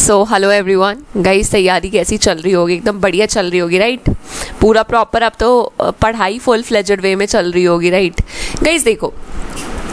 So hello everyone guys, तैयारी कैसी चल रही होगी? एकदम बढ़िया चल रही होगी, राइट? पूरा प्रॉपर अब तो पढ़ाई फुल फ्लेजेड वे में चल रही होगी, राइट? गाइस देखो,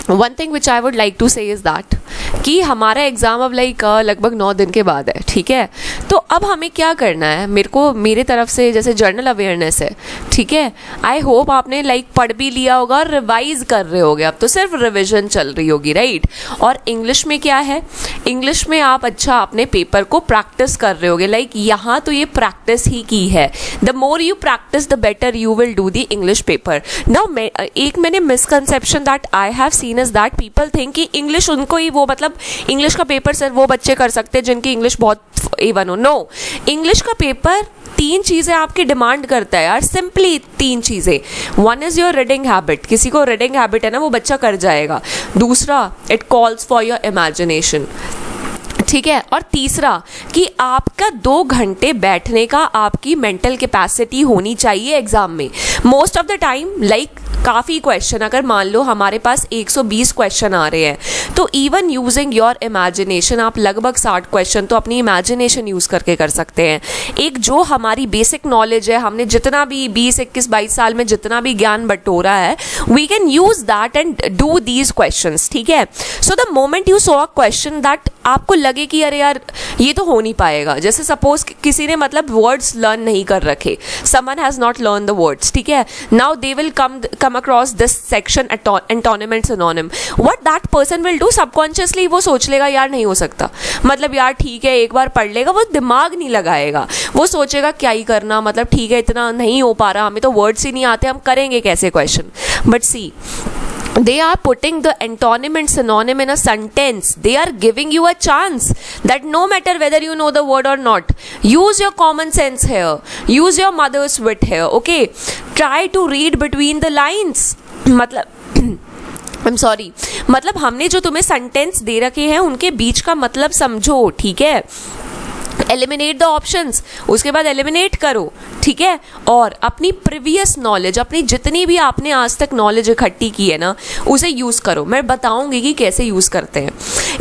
one thing which I would like to say is that कि हमारा एग्ज़ाम अब लगभग 9 दिन के बाद है, ठीक है? तो अब हमें क्या करना है, मेरे तरफ से जैसे जर्नल अवेयरनेस है, ठीक है? आई होप आपने पढ़ भी लिया होगा और रिवाइज कर रहे होगे। अब तो सिर्फ रिविजन चल रही होगी, राइट? और इंग्लिश में क्या है, इंग्लिश में आप अपने पेपर को प्रैक्टिस कर रहे होगे। यहाँ तो ये प्रैक्टिस ही की है। The more you practice the better you will do the English paper. Now मैंने misconception that I have seen is that people think कि इंग्लिश उनको ही इंग्लिश का पेपर सिर्फ वो बच्चे कर सकते हैं जिनकी इंग्लिश बहुत A1 हो। नो, इंग्लिश का पेपर 3 चीज़ें आपकी डिमांड करता है यार, सिंपली 3 चीज़ें। One is your reading habit, किसी को रीडिंग हैबिट है ना, वो बच्चा कर जाएगा। दूसरा, it calls for your imagination, ठीक है? और तीसरा कि आपका 2 घंटे बैठने का आपकी मेंटल कैपेसिटी होनी चाहिए एग्जाम में। मोस्ट ऑफ द टाइम काफ़ी क्वेश्चन, अगर मान लो हमारे पास 120 क्वेश्चन आ रहे हैं, तो इवन यूजिंग योर इमेजिनेशन आप लगभग 60 क्वेश्चन तो अपनी इमेजिनेशन यूज़ करके कर सकते हैं। एक जो हमारी बेसिक नॉलेज है, हमने जितना भी 20, 21, 22 साल में जितना भी ज्ञान बटोरा है, we can use that and do these questions, ठीक है? So the moment you saw a question that आपको लगे कि अरे यार ये तो हो नहीं पाएगा, जैसे सपोज किसी ने वर्ड्स लर्न नहीं कर रखे, someone has not learn the words, ठीक है? Now they will come across this section antonym and synonym. What that person will do, subconsciously वो सोच लेगा यार नहीं हो सकता, यार ठीक है एक बार पढ़ लेगा, वो दिमाग नहीं लगाएगा, वो सोचेगा क्या ही करना, ठीक है इतना नहीं हो पा रहा, हमें तो वर्ड्स ही नहीं आते, हम करेंगे कैसे question? But see, they are putting the antonym and synonym in a sentence. They are giving you a chance that no matter whether you know the word or not, use your common sense here, use your mother's wit here, okay? Try to read between the lines. I'm sorry, हमने जो तुम्हें sentence दे रखे हैं उनके बीच का मतलब समझो, ठीक है? एलिमिनेट द ऑप्शंस, उसके बाद एलिमिनेट करो, ठीक है? और अपनी प्रीवियस नॉलेज, अपनी जितनी भी आपने आज तक नॉलेज इकट्ठी की है ना, उसे यूज़ करो। मैं बताऊंगी कि कैसे यूज़ करते हैं।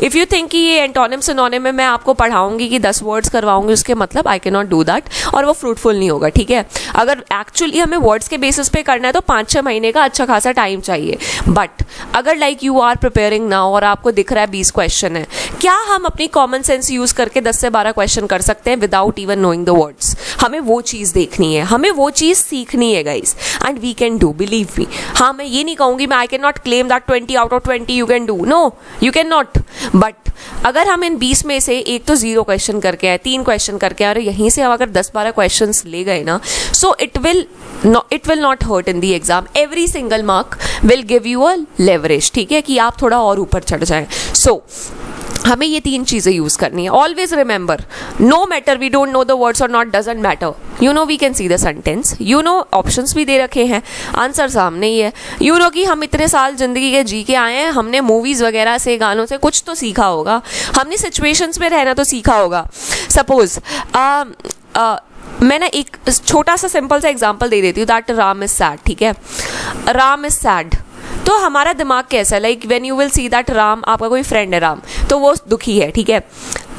इफ़ यू थिंक कि ये एंटोनिम सिनोनिम में मैं आपको पढ़ाऊंगी कि 10 वर्ड्स करवाऊंगी, उसके आई कैन नॉट डू दैट, और वो फ्रूटफुल नहीं होगा, ठीक है? अगर एक्चुअली हमें वर्ड्स के बेसिस पे करना है तो 5-6 महीने का अच्छा खासा टाइम चाहिए। बट अगर यू आर प्रिपेयरिंग नाउ और आपको दिख रहा है 20 क्वेश्चन है, क्या हम अपनी कॉमन सेंस यूज़ करके 10 से 12 क्वेश्चन कर सकते हैं without even knowing the words? हमें वो चीज़ देखनी है, हमें वो चीज़ सीखनी है guys, and we can do, believe me. हाँ, मैं ये नहीं कहूँगी, मैं I can not claim that 20 out of 20 you can do, no you can not. But अगर हम इन 20 में से एक तो 0 क्वेश्चन करके आए, 3 क्वेश्चन करके आए, और यहीं से हम अगर 10-12 क्वेश्चन ले गए ना, so it will not hurt in the exam. Every single mark will give you a leverage, ठीक है? कि आप थोड़ा और ऊपर चढ़ जाएं। सो हमें ये 3 चीज़ें यूज़ करनी है। Always remember, no matter we don't know the words और not, doesn't matter, you know we can see the sentence, you know options भी दे रखे हैं, आंसर सामने ही है, यू नो कि हम इतने साल जिंदगी के जी के आए हैं, हमने मूवीज़ वगैरह से, गानों से कुछ तो सीखा होगा, हमने सिचुएशंस में रहना तो सीखा होगा। सपोज मैं ना एक छोटा सा सिंपल सा एग्जाम्पल दे देती हूँ, दैट राम इज सैड, ठीक है? राम इज सैड, तो हमारा दिमाग कैसा है, when you will see that Ram, आपका कोई फ्रेंड है राम, तो वो दुखी है, ठीक है?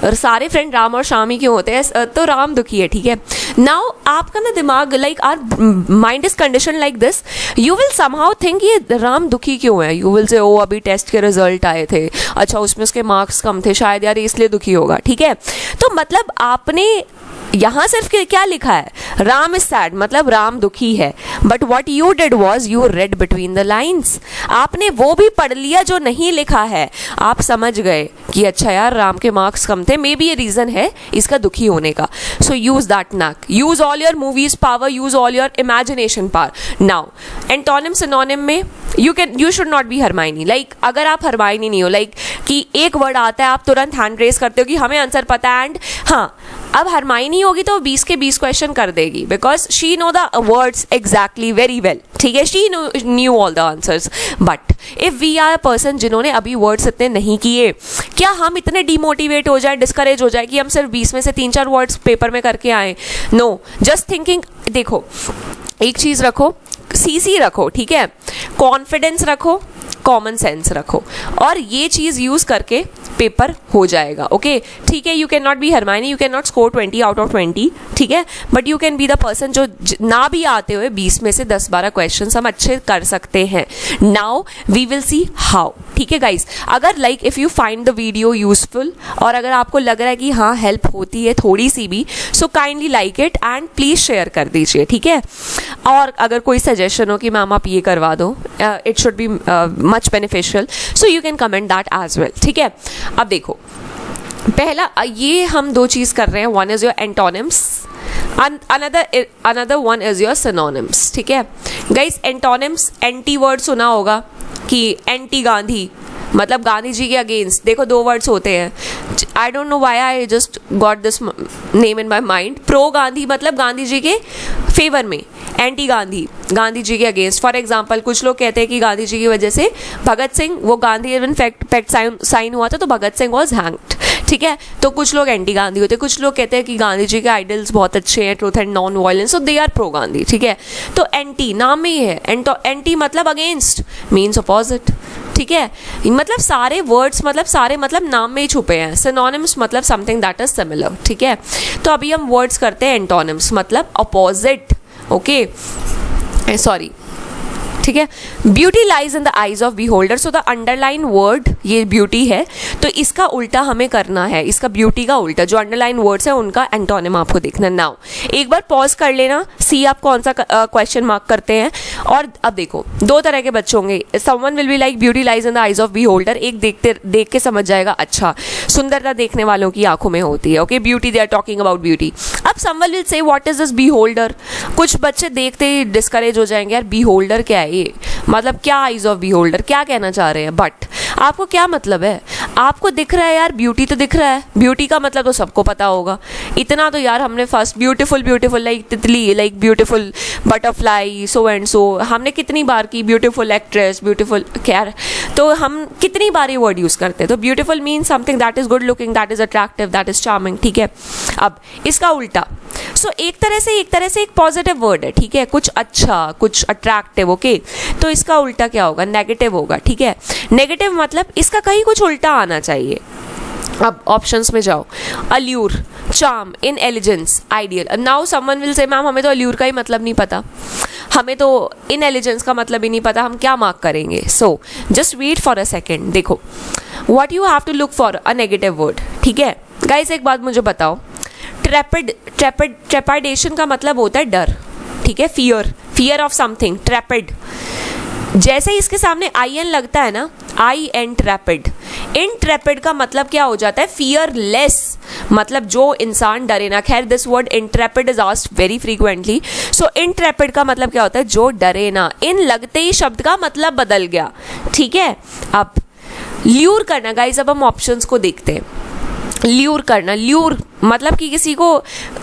और सारे फ्रेंड राम और श्याम ही क्यों होते हैं, तो राम दुखी है, ठीक है? नाउ आपका ना दिमाग our mind is condition like this, you will somehow think ये राम दुखी क्यों है, यू विल से ओ अभी टेस्ट के रिजल्ट आए थे, अच्छा उसमें उसके मार्क्स कम थे, शायद यार इसलिए दुखी होगा, ठीक है? तो आपने यहाँ सिर्फ क्या लिखा है, राम इज सैड, राम दुखी है, but what you did was you read between the lines, आपने वो भी पढ़ लिया जो नहीं लिखा है, आप समझ गए कि अच्छा यार राम के मार्क्स कम थे, मे बी ये रीजन है इसका दुखी होने का। So use that knack, use all your movies power, use all your imagination power. Now antonym synonym में you should not be Hermione, अगर आप हरमाइनी नहीं हो, कि एक वर्ड आता है आप तुरंत हैंड रेस करते हो कि हमें आंसर पता है, एंड हाँ अब हरमाइनी होगी तो 20 के 20 क्वेश्चन कर देगी, because she know the words exactly very well, ठीक है? She knew all the answers. But if we are a person जिन्होंने अभी वर्ड्स इतने नहीं किए, क्या हम इतने डिमोटिवेट हो जाए, डिस्करेज हो जाए कि हम सिर्फ 20 में से 3-4 वर्ड्स पेपर में करके आए? नो, जस्ट थिंकिंग, देखो एक चीज़ रखो, CC रखो, ठीक है? कॉन्फिडेंस रखो, कॉमन सेंस रखो, और ये चीज़ यूज़ करके पेपर हो जाएगा। ओके ठीक है, you can not be Hermione, you can not score 20 out of 20, ठीक है, but you can be the person जो ना भी आते हुए 20 में से 10-12 क्वेश्चन हम अच्छे कर सकते हैं। Now we will see how. ठीक है गाइज, अगर like if you find the video useful और अगर आपको लग रहा है कि हाँ हेल्प होती है थोड़ी सी भी, so kindly like it and please share कर दीजिए। ठीक है, और अगर कोई सजेशन हो कि मैम आप ये करवा दो, it should be much beneficial, so you can comment that as well. ठीक है, अब देखो पहला ये हम दो चीज़ कर रहे हैं, one is your antonyms, another one is your synonyms। ठीक है गाइस, एंटोनिम्स एंटी वर्ड सुना होगा कि एंटी गांधी मतलब गांधी जी के अगेंस्ट। देखो दो वर्ड्स होते हैं, आई don't know why I just got this name in my mind. Pro Gandhi मतलब गांधी जी के फेवर में, एंटी गांधी गांधी जी के अगेंस्ट। फॉर एग्जाम्पल कुछ लोग कहते हैं कि गांधी जी की वजह से भगत सिंह, वो गांधी इवन फैक्ट साइन हुआ था तो भगत सिंह वॉज हैंग्ड। ठीक है, तो कुछ लोग एंटी गांधी होते हैं, कुछ लोग कहते हैं कि गांधी जी के आइडल्स बहुत अच्छे हैं, truth and non violence, so they are pro Gandhi. ठीक है, तो एंटी नाम में ही है, एंटी मतलब अगेंस्ट, मीन्स अपोजिट। ठीक है, मतलब सारे वर्ड्स मतलब नाम में ही छुपे हैं। सिनोनिम्स मतलब समथिंग दैट इज सिमिलर। ठीक है, तो अभी हम वर्ड्स करते हैं एंटोनिम्स मतलब अपोजिट। ओके सॉरी, ठीक है, beauty lies in the eyes of beholder, so the underline word ये ब्यूटी है, तो इसका उल्टा हमें करना है, इसका ब्यूटी का उल्टा जो अंडरलाइन वर्ड्स है उनका एंटोनिम आपको देखना। नाउ एक बार पॉज कर लेना, सी आप कौन सा क्वेश्चन मार्क करते हैं। और अब देखो दो तरह के बच्चे होंगे, someone will be like beauty lies in the eyes of beholder, एक देख के समझ जाएगा अच्छा सुंदरता देखने वालों की आंखों में होती है। Okay, beauty, they are talking about beauty. अब someone will say what is this beholder, कुछ बच्चे देखते ही डिस्करेज हो जाएंगे, यार बी होल्डर क्या है ये, मतलब क्या आइज ऑफ बी होल्डर क्या कहना चाह रहे हैं। बट आपको क्या मतलब है, आपको दिख रहा है यार ब्यूटी तो दिख रहा है, ब्यूटी का मतलब तो सबको पता होगा। इतना तो यार हमने फर्स्ट ब्यूटीफुल लाइक तितली, like beautiful butterfly, so and so हमने कितनी बार की, ब्यूटीफुल एक्ट्रेस, ब्यूटीफुल क्या, तो हम कितनी बार ये वर्ड यूज़ करते हैं। तो beautiful mean something that is good looking, that is attractive, that is charming. ठीक है, अब इसका उल्टा, सो एक तरह से एक पॉजिटिव वर्ड है। ठीक है, कुछ अच्छा, कुछ अट्रैक्टिव। ओके, तो इसका उल्टा क्या होगा, नेगेटिव होगा। ठीक है, नेगेटिव मतलब इसका कहीं कुछ उल्टा आना चाहिए। अब ऑप्शंस में जाओ, allure, charm, inelegance, ideal. Now someone will say ma'am हमें तो अल्यूर का ही मतलब नहीं पता, हमें तो इन एलिजेंस का मतलब ही नहीं पता, हम क्या मार्क करेंगे। So just wait for a second, देखो what you have to look for a negative word. ठीक है गाइस, एक बात मुझे बताओ, ट्रेपिडेशन का मतलब होता है डर। ठीक है, फियर ऑफ समथिंग, ट्रेपिड। जैसे ही इसके सामने आई एन लगता है ना, आई एन ट्रेपिड, इंट्रेपिड का मतलब क्या हो जाता है, फियरलेस, मतलब जो इंसान डरे ना। खैर this word Intrepid is asked very frequently, so Intrepid का मतलब क्या होता है, जो डरे ना। इन लगते ही शब्द का मतलब बदल गया। ठीक है, अब ल्यूर करना गाइस, अब हम ऑप्शंस को देखते हैं। ल्यूर करना, ल्यूर मतलब कि किसी को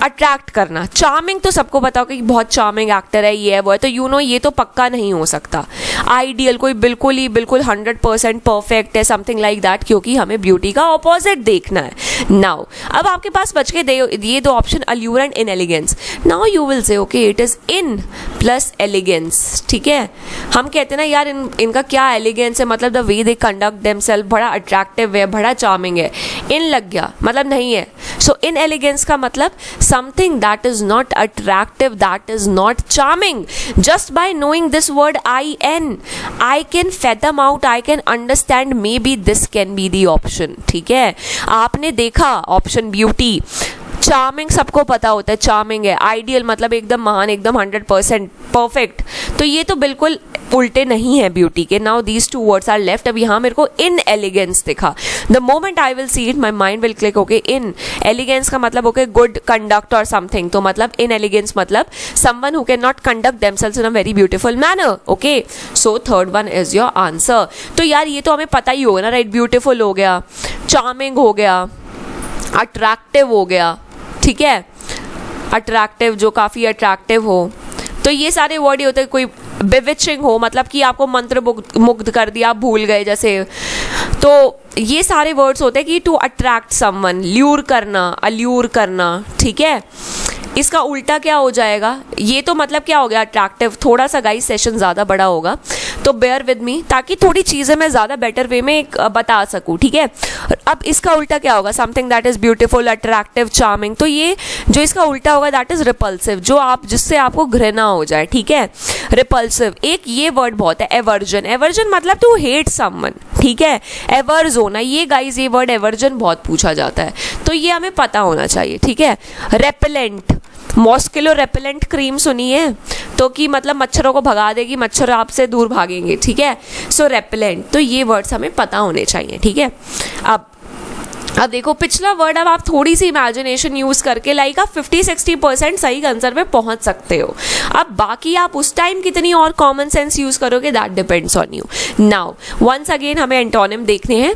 अट्रैक्ट करना। चार्मिंग तो सबको पता हो कि बहुत चार्मिंग एक्टर है, ये है वो है, तो यू नो ये तो पक्का नहीं हो सकता। आइडियल कोई बिल्कुल 100% परफेक्ट है, समथिंग लाइक दैट, क्योंकि हमें ब्यूटी का ऑपोजिट देखना है। नाउ अब आपके पास बच के ये दो option, allure and inelegance. Now you will say okay it is in plus elegance. ठीक है, हम कहते हैं ना यार इनका क्या एलिगेंस है, मतलब the way they conduct themselves बड़ा अट्रैक्टिव है, बड़ा चार्मिंग है। इन लग गया मतलब नहीं है। सो इन एलिगेंस का मतलब something that is not attractive, that is not charming. Just by knowing this word I an, I can fathom out, I can understand, maybe this can be the option. ठीक है, आपने देखा option beauty, charming सबको पता होता है charming है, ideal मतलब एकदम महान, एकदम 100% परफेक्ट, तो ये तो बिल्कुल उल्टे नहीं है ब्यूटी के। Now these two words are left. अब यहाँ मेरे को इन एलिगेंस दिखा, the moment I will see it my mind will click. Okay, inelegance का मतलब ओके गुड कंडक्ट और समथिंग, तो मतलब इन एलिगेंस मतलब someone who can not conduct themselves in a very beautiful manner. Okay, so third one is your answer. तो यार ये तो हमें पता ही होगा ना, राइट, ब्यूटीफुल हो गया, चार्मिंग हो गया, अट्रैक्टिव हो गया। ठीक है, अट्रैक्टिव जो काफ़ी अट्रैक्टिव हो, तो ये सारे वर्ड ही होते हैं। कोई बिविचिंग हो मतलब कि आपको मंत्र मुग्ध कर दिया, आप भूल गए जैसे, तो ये सारे वर्ड्स होते हैं कि टू अट्रैक्ट समवन, ल्यूर करना, अल्यूर करना। ठीक है, इसका उल्टा क्या हो जाएगा, ये तो मतलब क्या हो गया अट्रैक्टिव, थोड़ा सा गाइस सेशन ज़्यादा बड़ा होगा तो बेयर विद मी, ताकि थोड़ी चीज़ें मैं ज़्यादा बेटर वे में बता सकूँ, ठीक है। अब इसका उल्टा क्या होगा, something that is beautiful, attractive, charming, तो ये जो इसका उल्टा होगा दैट इज़ रिपल्सिव, जो आप जिससे आपको घृणा हो जाए, ठीक है, रिपल्सिव। एक ये वर्ड बहुत है एवर्जन, एवर्जन मतलब टू हेट समवन, ठीक है, एवर्ज होना, ये गाइज ये वर्ड एवर्जन बहुत पूछा जाता है, तो ये हमें पता होना चाहिए, ठीक है। रेपेलेंट, मॉस्किलो रेपेलेंट क्रीम सुनी है, तो कि मतलब मच्छरों को भगा देगी, मच्छर आपसे दूर भागेंगे, ठीक है। सो रेपेलेंट, तो ये वर्ड्स हमें पता होने चाहिए, ठीक है। अब देखो पिछला वर्ड, अब आप थोड़ी सी इमेजिनेशन यूज करके लाइक आप 50-60% सही आंसर पे पहुंच सकते हो। अब बाकी आप उस टाइम कितनी और कॉमन सेंस यूज करोगे that depends on you. Now once again हमें एंटोनिम देखने हैं।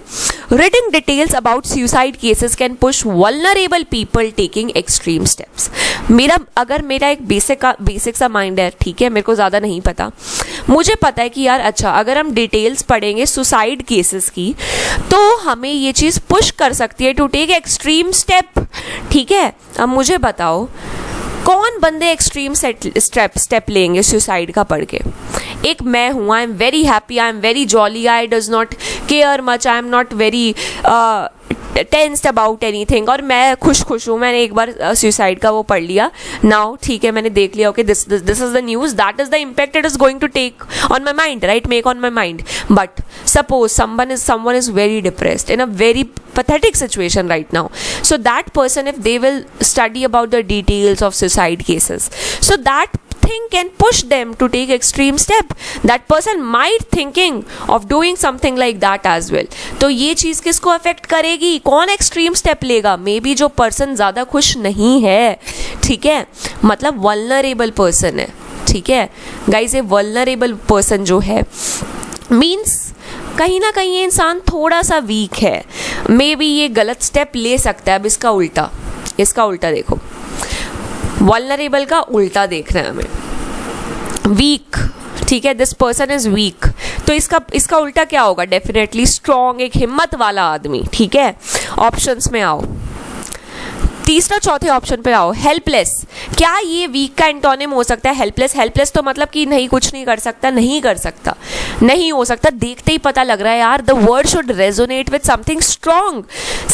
Written details about suicide cases can push vulnerable people taking extreme steps. मेरा एक बेसिक सा माइंड है, ठीक है, मेरे को ज़्यादा नहीं पता, मुझे पता है कि यार अच्छा अगर हम डिटेल्स पढ़ेंगे सुसाइड केसेस की तो हमें ये चीज़ पुश कर सकती है टू टेक एक्सट्रीम स्टेप, ठीक है। अब मुझे बताओ कौन बंदे एक्सट्रीम स्टेप लेंगे सुसाइड का पढ़ के। एक मैं हूँ, I am very happy, I am very jolly, I does not care much, I am not very tensed about anything, और मैं खुश हूँ, मैंने एक बार सुसाइड का वो पढ़ लिया, नाउ ठीक है मैंने देख लिया, okay this is the news, that is the impact it is going to take on my mind, right, make on my mind. But suppose someone is very depressed in a very pathetic situation right now, so that person, if they will study about the details of suicide cases, so that thing can push them to take extreme step, that person might thinking of doing something like that as well। तो ये चीज़ किसको affect करेगी, कौन extreme step लेगा, may be जो person ज़्यादा खुश नहीं है, ठीक है, मतलब वल्नरेबल पर्सन है, ठीक है गाइज। ये वल्नरेबल पर्सन जो है मीन्स कहीं ना कहीं ये इंसान थोड़ा सा वीक है, मे बी ये गलत स्टेप ले सकता है। अब इसका उल्टा देखो, वल्नरेबल का उल्टा देखना है हमें, वीक, ठीक है, दिस पर्सन इज वीक, तो इसका उल्टा क्या होगा, डेफिनेटली स्ट्रॉन्ग, एक हिम्मत वाला आदमी, ठीक है। ऑप्शंस में आओ, तीसरा चौथे ऑप्शन पे आओ, हेल्पलेस। क्या ये वीक का एंटोनिम हो सकता है हेल्पलेस? हेल्पलेस तो मतलब कि नहीं, कुछ नहीं कर सकता, नहीं हो सकता, देखते ही पता लग रहा है यार। The word should resonate with something strong,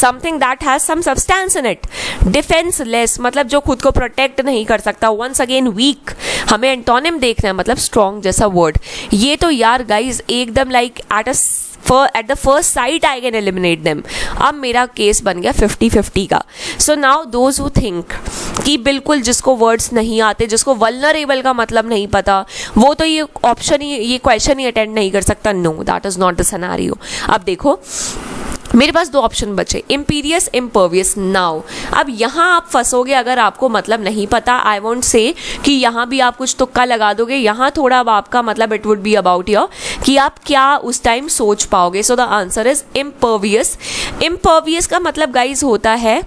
something that has some substance in it. Defenceless मतलब जो खुद को प्रोटेक्ट नहीं कर सकता। वंस अगेन वीक, हमें एंटोनिम देखना है, मतलब स्ट्रॉन्ग जैसा वर्ड। ये तो यार गाइज एकदम like at the first sight I can eliminate them. अब मेरा केस बन गया 50-50 का। So now those who think कि बिल्कुल जिसको वर्ड्स नहीं आते, जिसको वल्नरेबल का मतलब नहीं पता, वो तो ये क्वेश्चन ही अटेंड नहीं कर सकता। No, that is not the scenario. अब देखो मेरे पास दो ऑप्शन बचे, इम्पीरियस, इम्पर्वियस। नाउ अब यहाँ आप फंसोगे अगर आपको मतलब नहीं पता। आई वोंट से कि यहाँ भी आप कुछ तुक्का लगा दोगे, यहाँ थोड़ा अब आपका मतलब it would be about your कि आप क्या उस टाइम सोच पाओगे। So the answer is impervious. Impervious का मतलब गाइज होता है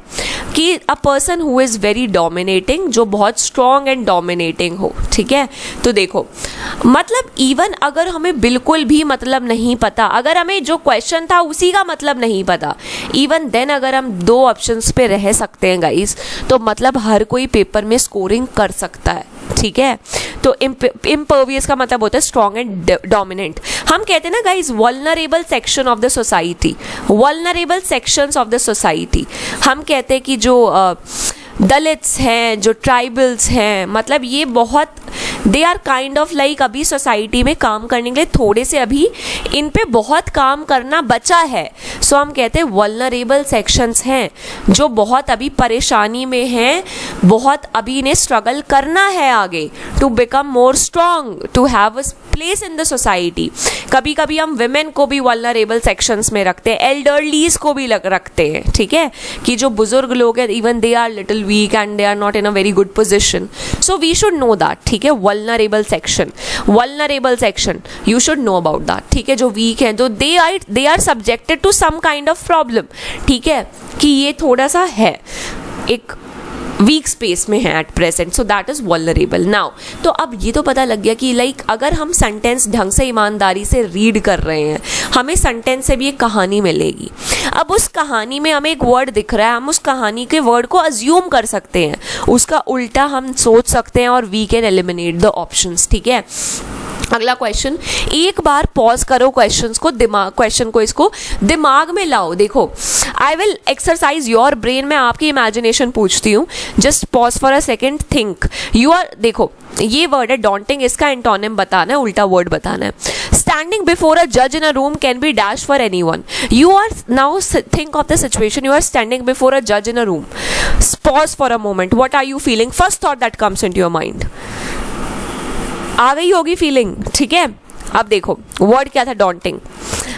कि अ person who is very dominating, जो बहुत स्ट्रॉन्ग एंड डोमिनेटिंग हो, ठीक है। तो देखो मतलब इवन अगर हमें बिल्कुल भी मतलब नहीं पता, अगर हमें जो क्वेश्चन था उसी का मतलब नहीं पता, इवन देन अगर हम दो ऑप्शंस पे रह सकते हैं गाइज, तो मतलब हर कोई पेपर में स्कोरिंग कर सकता है, ठीक है। तो इम्पर्वियस का मतलब होता है स्ट्रॉन्ग एंड डोमिनेंट। हम कहते हैं ना guys vulnerable section of the society, vulnerable sections of the society. हम कहते हैं कि जो दलित्स हैं, जो ट्राइबल्स हैं, मतलब ये बहुत they are kind of like अभी सोसाइटी में काम करने के लिए थोड़े से अभी इन पे बहुत काम करना बचा है। सो हम कहते हैं वल्नरेबल सेक्शंस हैं जो बहुत अभी परेशानी में हैं, बहुत अभी इन्हें स्ट्रगल करना है आगे to become more strong, to have a place in the society. कभी कभी हम विमेन को भी वल्नरेबल सेक्शंस में रखते हैं, एल्डरलीज को भी रखते हैं, ठीक है, कि जो बुजुर्ग लोग हैं even they are little weak and they are not in a very good position. So we should know that, ठीक है। Vulnerable section you should know about that, ठीक है। जो वीक हैं, जो they are subjected to some kind of problem, ठीक है, कि ये थोड़ा सा है एक वीक स्पेस में है at present, so that is vulnerable. Now तो अब ये तो पता लग गया कि लाइक अगर हम सेंटेंस ढंग से ईमानदारी से रीड कर रहे हैं, हमें सेंटेंस से भी एक कहानी मिलेगी। अब उस कहानी में हमें एक वर्ड दिख रहा है, हम उस कहानी के वर्ड को अज्यूम कर सकते हैं, उसका उल्टा हम सोच सकते हैं और we can eliminate the options. ठीक है, अगला क्वेश्चन, एक बार पॉज करो क्वेश्चन को इसको दिमाग में लाओ। देखो, I will exercise your brain, मैं आपकी इमेजिनेशन पूछती हूँ, just pause for a second, think. You are, देखो ये वर्ड है डॉन्टिंग, इसका एंटोनिम बताना है, उल्टा वर्ड बताना है। स्टैंडिंग बिफोर अ जज in a room can be dash for anyone. You are now think of the situation, you are standing before a जज in a room, pause for a moment, what are you feeling, first thought that comes into your mind. आ गई होगी feeling, ठीक है। अब देखो word क्या था, डॉन्टिंग।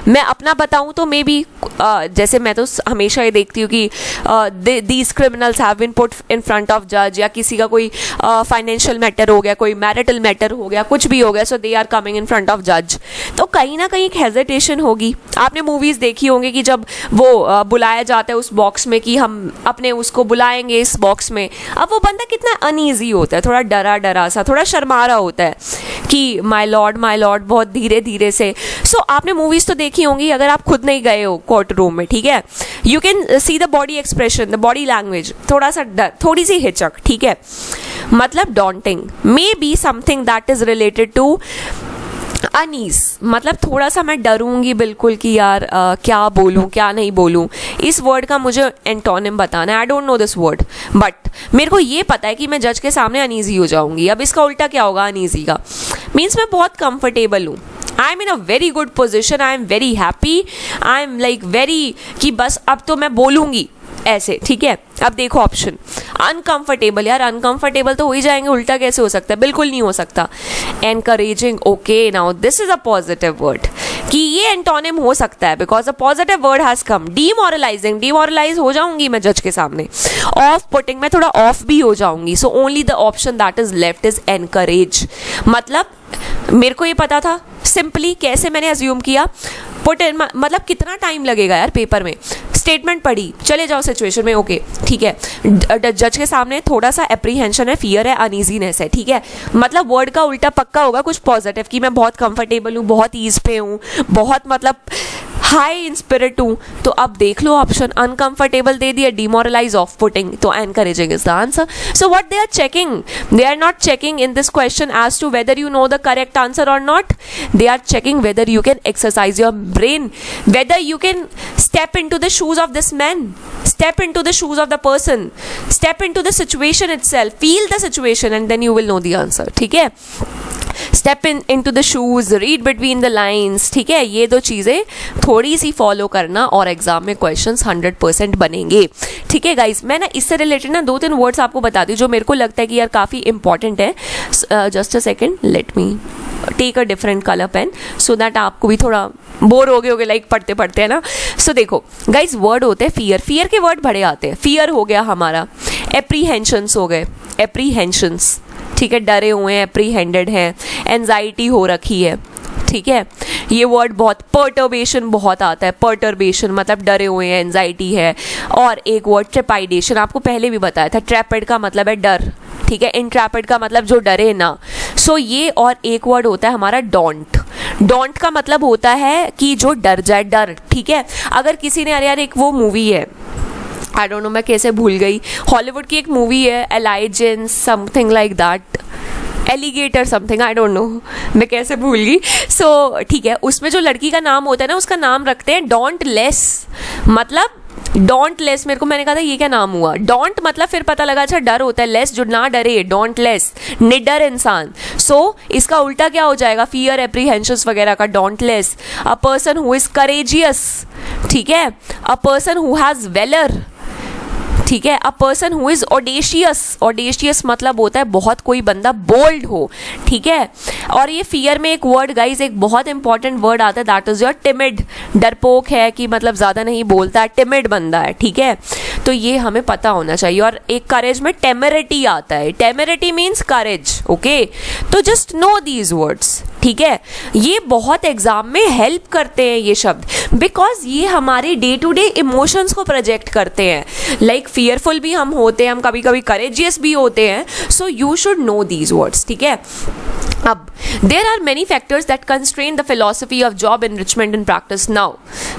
मैं अपना बताऊं तो मे बी जैसे मैं तो हमेशा ये देखती हूँ कि these criminals have been put in front of जज, या किसी का कोई फाइनेंशियल मैटर हो गया, कोई मैरिटल मैटर हो गया, कुछ भी हो गया, so they are coming in front of जज। तो कहीं ना कहीं एक हेजिटेशन होगी। आपने मूवीज देखी होंगी कि जब वो बुलाया जाता है उस बॉक्स में कि हम अपने उसको बुलाएंगे इस बॉक्स में, अब वो बंदा कितना अनईजी होता है, थोड़ा डरा डरा सा, थोड़ा शर्मा रहा होता है कि माय लॉर्ड बहुत धीरे धीरे से। सो आपने मूवीज तो देखी होंगी, अगर आप खुद नहीं गए हो कोर्ट रूम में, ठीक है, you can see the body expression, the body language, थोड़ा सा डर, थोड़ी सी हिचक, ठीक है। मतलब daunting may be something that is related to unease, मतलब थोड़ा सा मैं डरूंगी बिल्कुल कि यार क्या बोलूं क्या नहीं बोलूं। इस वर्ड का मुझे एंटोनिम बताना है, I don't no this word, but मेरे को ये पता है कि मैं जज के सामने अनईजी हो जाऊंगी। अब इसका उल्टा क्या होगा अनईजी का, मीन्स मैं बहुत कंफर्टेबल हूँ, I M in a very good position, I am very happy, I am like very कि बस अब तो मैं बोलूंगी ऐसे, ठीक है। अब देखो ऑप्शन, अनकंफर्टेबल, यार अनकंफर्टेबल तो हो ही जाएंगे, उल्टा कैसे हो सकता है, बिल्कुल नहीं हो सकता। Encouraging, okay, now this is a positive word, कि ये एंटोनिम हो सकता है because a positive word has come. Demoralising, demoralise हो जाऊंगी मैं जज के सामने। ऑफ पुटिंग, मैं थोड़ा ऑफ भी हो जाऊंगी। So only the option that is left is encourage. मतलब मेरे को ये पता था, सिंपली कैसे मैंने अज्यूम किया, पुट इन, मतलब कितना टाइम लगेगा यार, पेपर में स्टेटमेंट पढ़ी, चले जाओ सिचुएशन में, ओके ठीक है। जज के सामने थोड़ा सा एप्रीहेंशन है, फियर है, अनईजीनेस है, ठीक है। मतलब वर्ड का उल्टा पक्का होगा कुछ पॉजिटिव, कि मैं बहुत कंफर्टेबल हूँ, बहुत ईज पे हूँ, बहुत मतलब हाई इन स्पिरिट हूँ। तो अब देख लो ऑप्शन, अनकंफर्टेबल दे दिया, डिमोरलाइज, ऑफ पुटिंग, तो encouraging is the answer. So what they are checking, they are not checking in this question as to whether you know the correct answer और not, they are checking whether you can exercise your brain, whether you can step into the shoes of this man, step into the shoes of the person, step into the situation itself, feel the situation and then you will know the answer, ठीक है। Step into the shoes, read between the lines, ठीक है। ये दो चीज़ें थोड़ी सी follow करना और एग्जाम में क्वेश्चंस 100% बनेंगे, ठीक है गाइस। मैं ना इससे रिलेटेड ना 2-3 वर्ड्स आपको बताती हूँ जो मेरे को लगता है कि यार काफ़ी इंपॉर्टेंट है। Just a second, let me take a different colour pen so that आपको भी थोड़ा बोर हो गए लाइक पढ़ते पढ़ते, है ना। सो देखो गाइज, वर्ड होते हैं फियर, फियर के वर्ड बड़े आते हैं। फियर हो गया हमारा, एप्रीहेंशंस हो गए, एप्रीहेंशंस, ठीक है, डरे हुए हैं, एप्रीहेंडेड है, एंजाइटी हो रखी है, ठीक है। ये वर्ड बहुत, पर्टर्बेशन बहुत आता है, पर्टर्बेशन मतलब डरे हुए हैं, एंजाइटी है। और एक वर्ड ट्रेपाइडेशन, आपको पहले भी बताया था, ट्रैपेड का मतलब है डर, ठीक है, इंट्रैपेड का मतलब जो डरे ना। सो ये, और एक वर्ड होता है हमारा डोंट। डोंट का मतलब होता है कि जो डर जाए, डर, ठीक है। अगर किसी ने, अरे यार एक वो मूवी है, आई डोंट नो मैं कैसे भूल गई, हॉलीवुड की एक मूवी है allegiance something like that, alligator something, I don't know मैं कैसे भूल गई। सो ठीक है, उसमें जो लड़की का नाम होता है ना, उसका नाम रखते हैं डोंट लेस, मतलब डोंट लेस। मेरे को, मैंने कहा था ये क्या नाम हुआ, डोंट मतलब फिर पता लगा अच्छा डर होता है, लेस जो ना डरे, डोंट लेस, निडर इंसान। सो इसका उल्टा क्या हो जाएगा, फियर, एप्रीहेंशंस वगैरह का, dauntless. A person who is courageous, ठीक है, a person who has valour, ठीक है, a person who is audacious, audacious मतलब होता है बहुत कोई बंदा बोल्ड हो, ठीक है। और ये फियर में एक वर्ड गाइज, एक बहुत इंपॉर्टेंट वर्ड आता है, दैट इज योर टिमिड, डरपोक है कि मतलब ज्यादा नहीं बोलता है, टिमिड बंदा है, ठीक है। तो ये हमें पता होना चाहिए। और एक करेज में टेमरिटी आता है, टेमरिटी मीन्स करेज, ओके। तो जस्ट नो दीज वर्ड्स, ठीक है, ये बहुत एग्जाम में हेल्प करते हैं ये शब्द, बिकॉज ये हमारे डे टू डे इमोशंस को प्रोजेक्ट करते हैं. लाइक फियरफुल भी हम होते हैं, हम कभी कभी करेजियस भी होते हैं. सो you should know these words. ठीक है, अब there are many factors that constrain the philosophy of job enrichment in practice. Now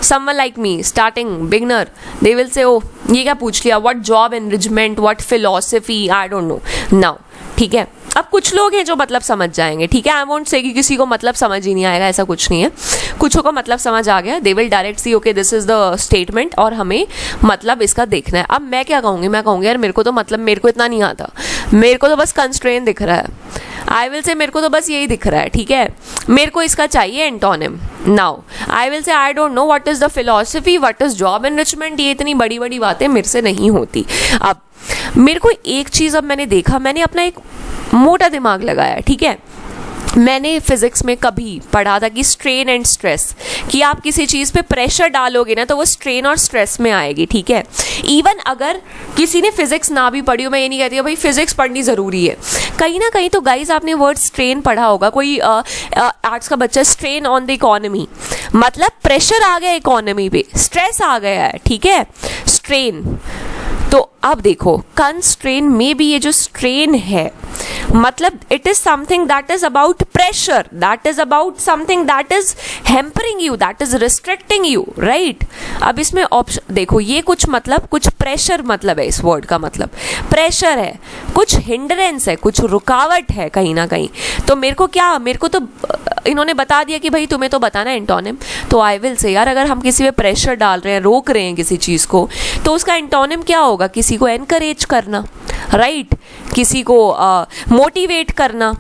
someone like me, starting beginner, they will say, oh ये क्या पूछ लिया, what job enrichment, what philosophy, I don't know. Now ठीक है, अब कुछ लोग हैं जो मतलब समझ जाएंगे. ठीक है, आई वोंट से कि किसी को मतलब समझ ही नहीं आएगा, ऐसा कुछ नहीं है. कुछों को मतलब समझ आ गया, they will direct see okay this is the statement और हमें मतलब इसका देखना है. अब मैं क्या कहूँगी, मैं कहूँगी यार मेरे को तो मतलब मेरे को इतना नहीं आता, मेरे को तो बस कंस्ट्रेन दिख रहा है. आई विल से मेरे को तो बस यही दिख रहा है. ठीक है, मेरे को इसका चाहिए antonym. Now I will say I don't know what is the philosophy, what is job enrichment. ये इतनी बड़ी बड़ी बातें मेरे से नहीं होती. अब मेरे को एक चीज़, अब मैंने देखा, मैंने अपना एक मोटा दिमाग लगाया. ठीक है, मैंने फिजिक्स में कभी पढ़ा था कि स्ट्रेन एंड स्ट्रेस, कि आप किसी चीज़ पे प्रेशर डालोगे ना तो वो स्ट्रेन और स्ट्रेस में आएगी. ठीक है, इवन अगर किसी ने फिजिक्स ना भी पढ़ी हो, मैं ये नहीं कहती हूँ भाई फिजिक्स पढ़नी ज़रूरी है, कहीं ना कहीं तो गाइज आपने वर्ड स्ट्रेन पढ़ा होगा. कोई आर्ट्स का बच्चा, स्ट्रेन ऑन द इकोनॉमी, मतलब प्रेशर आ गया इकोनॉमी पे, स्ट्रेस आ गया है. ठीक है, स्ट्रेन. तो अब देखो, कंस्ट्रेन में भी ये जो स्ट्रेन है, मतलब it is something that is about pressure, that is about something that is hampering you, that is restricting you, right. अब इसमें ऑप्शन देखो, ये कुछ मतलब, कुछ प्रेशर मतलब है, इस वर्ड का मतलब प्रेशर है, कुछ हिंड्रेंस है, कुछ रुकावट है कहीं ना कहीं. तो मेरे को क्या, मेरे को तो इन्होंने बता दिया कि भाई तुम्हें तो बताना एंटोनिम. तो आई विल से यार अगर हम किसी पे प्रेशर डाल रहे हैं, रोक रहे हैं किसी चीज़ को, तो उसका एंटोनिम क्या होगा? किसी को एनकरेज करना, राइट, किसी को मोटिवेट करना.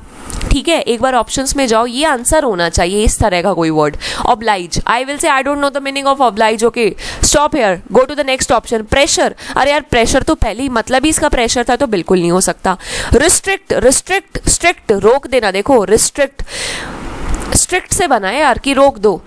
ठीक है, एक बार ऑप्शंस में जाओ, ये आंसर होना चाहिए इस तरह का कोई word. Oblige, I will say I don't know the meaning of oblige. Okay, stop here, go to the next option. Pressure, अरे यार प्रेशर तो पहले ही मतलब ही इसका प्रेशर था, तो बिल्कुल नहीं हो सकता. रिस्ट्रिक्ट, रिस्ट्रिक्ट, स्ट्रिक्ट, रोक देना. देखो रिस्ट्रिक्ट, स्ट्रिक्ट से बना है यार कि रोक दो.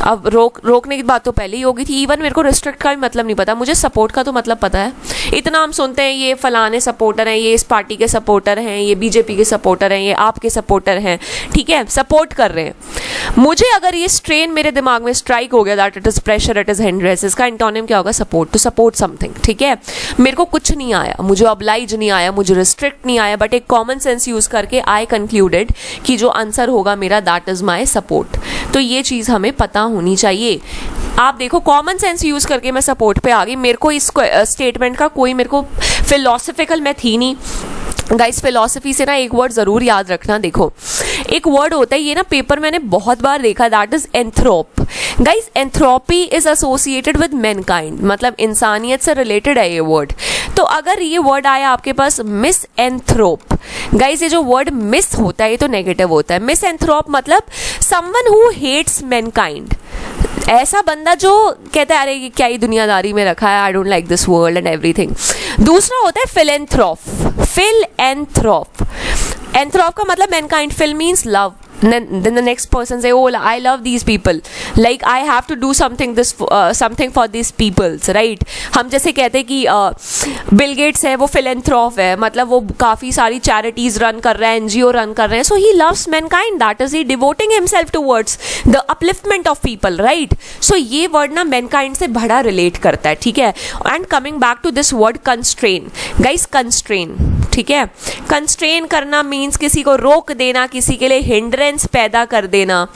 अब रोकने की बात तो पहले ही होगी थी. इवन मेरे को रिस्ट्रिक्ट का भी मतलब नहीं पता, मुझे सपोर्ट का तो मतलब पता है. इतना हम सुनते हैं ये फलाने सपोर्टर हैं, ये इस पार्टी के सपोर्टर हैं, ये बीजेपी के सपोर्टर हैं, ये आपके सपोर्टर हैं. ठीक है, सपोर्ट कर रहे हैं. मुझे अगर ये स्ट्रेन मेरे दिमाग में स्ट्राइक हो गया that it is pressure, it is hindrance, इसका एंटोनिम क्या होगा? सपोर्ट. To support something. ठीक है, मेरे को कुछ नहीं आया, मुझे ऑब्लाइज नहीं आया, मुझे रिस्ट्रिक्ट नहीं आया, बट एक कॉमन सेंस यूज करके आई कंक्लूडेड कि जो आंसर होगा मेरा दैट इज माई सपोर्ट. तो ये चीज़ हमें पता होनी चाहिए. आप देखो कॉमन सेंस यूज करके मैं सपोर्ट पे आ गई. मेरे को इस स्टेटमेंट का कोई, मेरे को फिलोसफिकल मैं थी नहीं. गाइस फिलोसफी से ना एक वर्ड ज़रूर याद रखना. देखो एक वर्ड होता है, ये ना पेपर मैंने बहुत बार देखा, that is एंथ्रोप. Guys एंथ्रोपी is associated with Mankind, मतलब इंसानियत से रिलेटेड है ये वर्ड. तो अगर ये वर्ड आया आपके पास मिस एंथ्रोप, गाइस ये जो वर्ड मिस होता है ये तो नेगेटिव होता है. मिस एंथ्रोप मतलब समवन हु हेट्स मैनकाइंड, ऐसा बंदा जो कहता है अरे क्या ही दुनियादारी में रखा है, I don't like this world and everything. दूसरा होता है फिलेंथ्रोप. फिलेंथ्रोप, एंथ्रोप का मतलब mankind, phil means love. then the next person say, oh I love these people, like I have to do something for these peoples, right. हम जैसे कहते हैं कि बिल गेट्स है वो फिलेंथ्रोप है, मतलब वो काफ़ी सारी चैरिटीज रन कर रहे हैं, NGO रन कर रहे हैं. So he loves mankind, that is he devoting himself towards the upliftment of people, right. So ये वर्ड ना मैनकाइंड से बड़ा रिलेट करता है. ठीक है, and coming back to this word constrain. Guys constrain, ठीक है, कंस्ट्रेन करना मीन्स किसी को रोक देना, किसी के लिए हिंड्रेंस पैदा कर देना,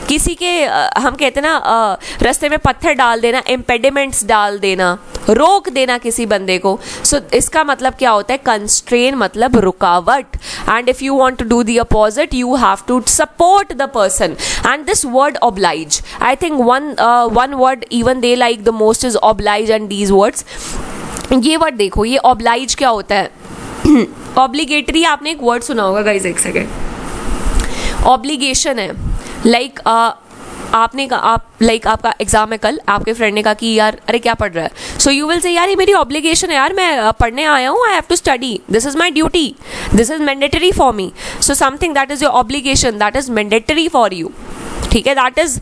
किसी के हम कहते हैं ना रास्ते में पत्थर डाल देना, इम्पेडिमेंट्स डाल देना, रोक देना किसी बंदे को. सो इसका मतलब क्या होता है? कंस्ट्रेन मतलब रुकावट. And if you want to do the opposite you have to support the person. And this word oblige, I think one word even they like the most is oblige. and these words, ये word देखो, ये oblige क्या होता है? Obligatory, आपने एक word सुना होगा गाइज, एक सेकेंड. ऑब्लिगेशन है लाइक आपने आपका एग्जाम है कल, आपके फ्रेंड ने कहा कि यार अरे क्या पढ़ रहा है, सो यू विल से यार ये मेरी ऑब्लिगेशन है यार, मैं पढ़ने आया हूँ, I have to study, this is my duty, this is mandatory for me. So something that is your obligation, that is mandatory for you. ठीक है, that is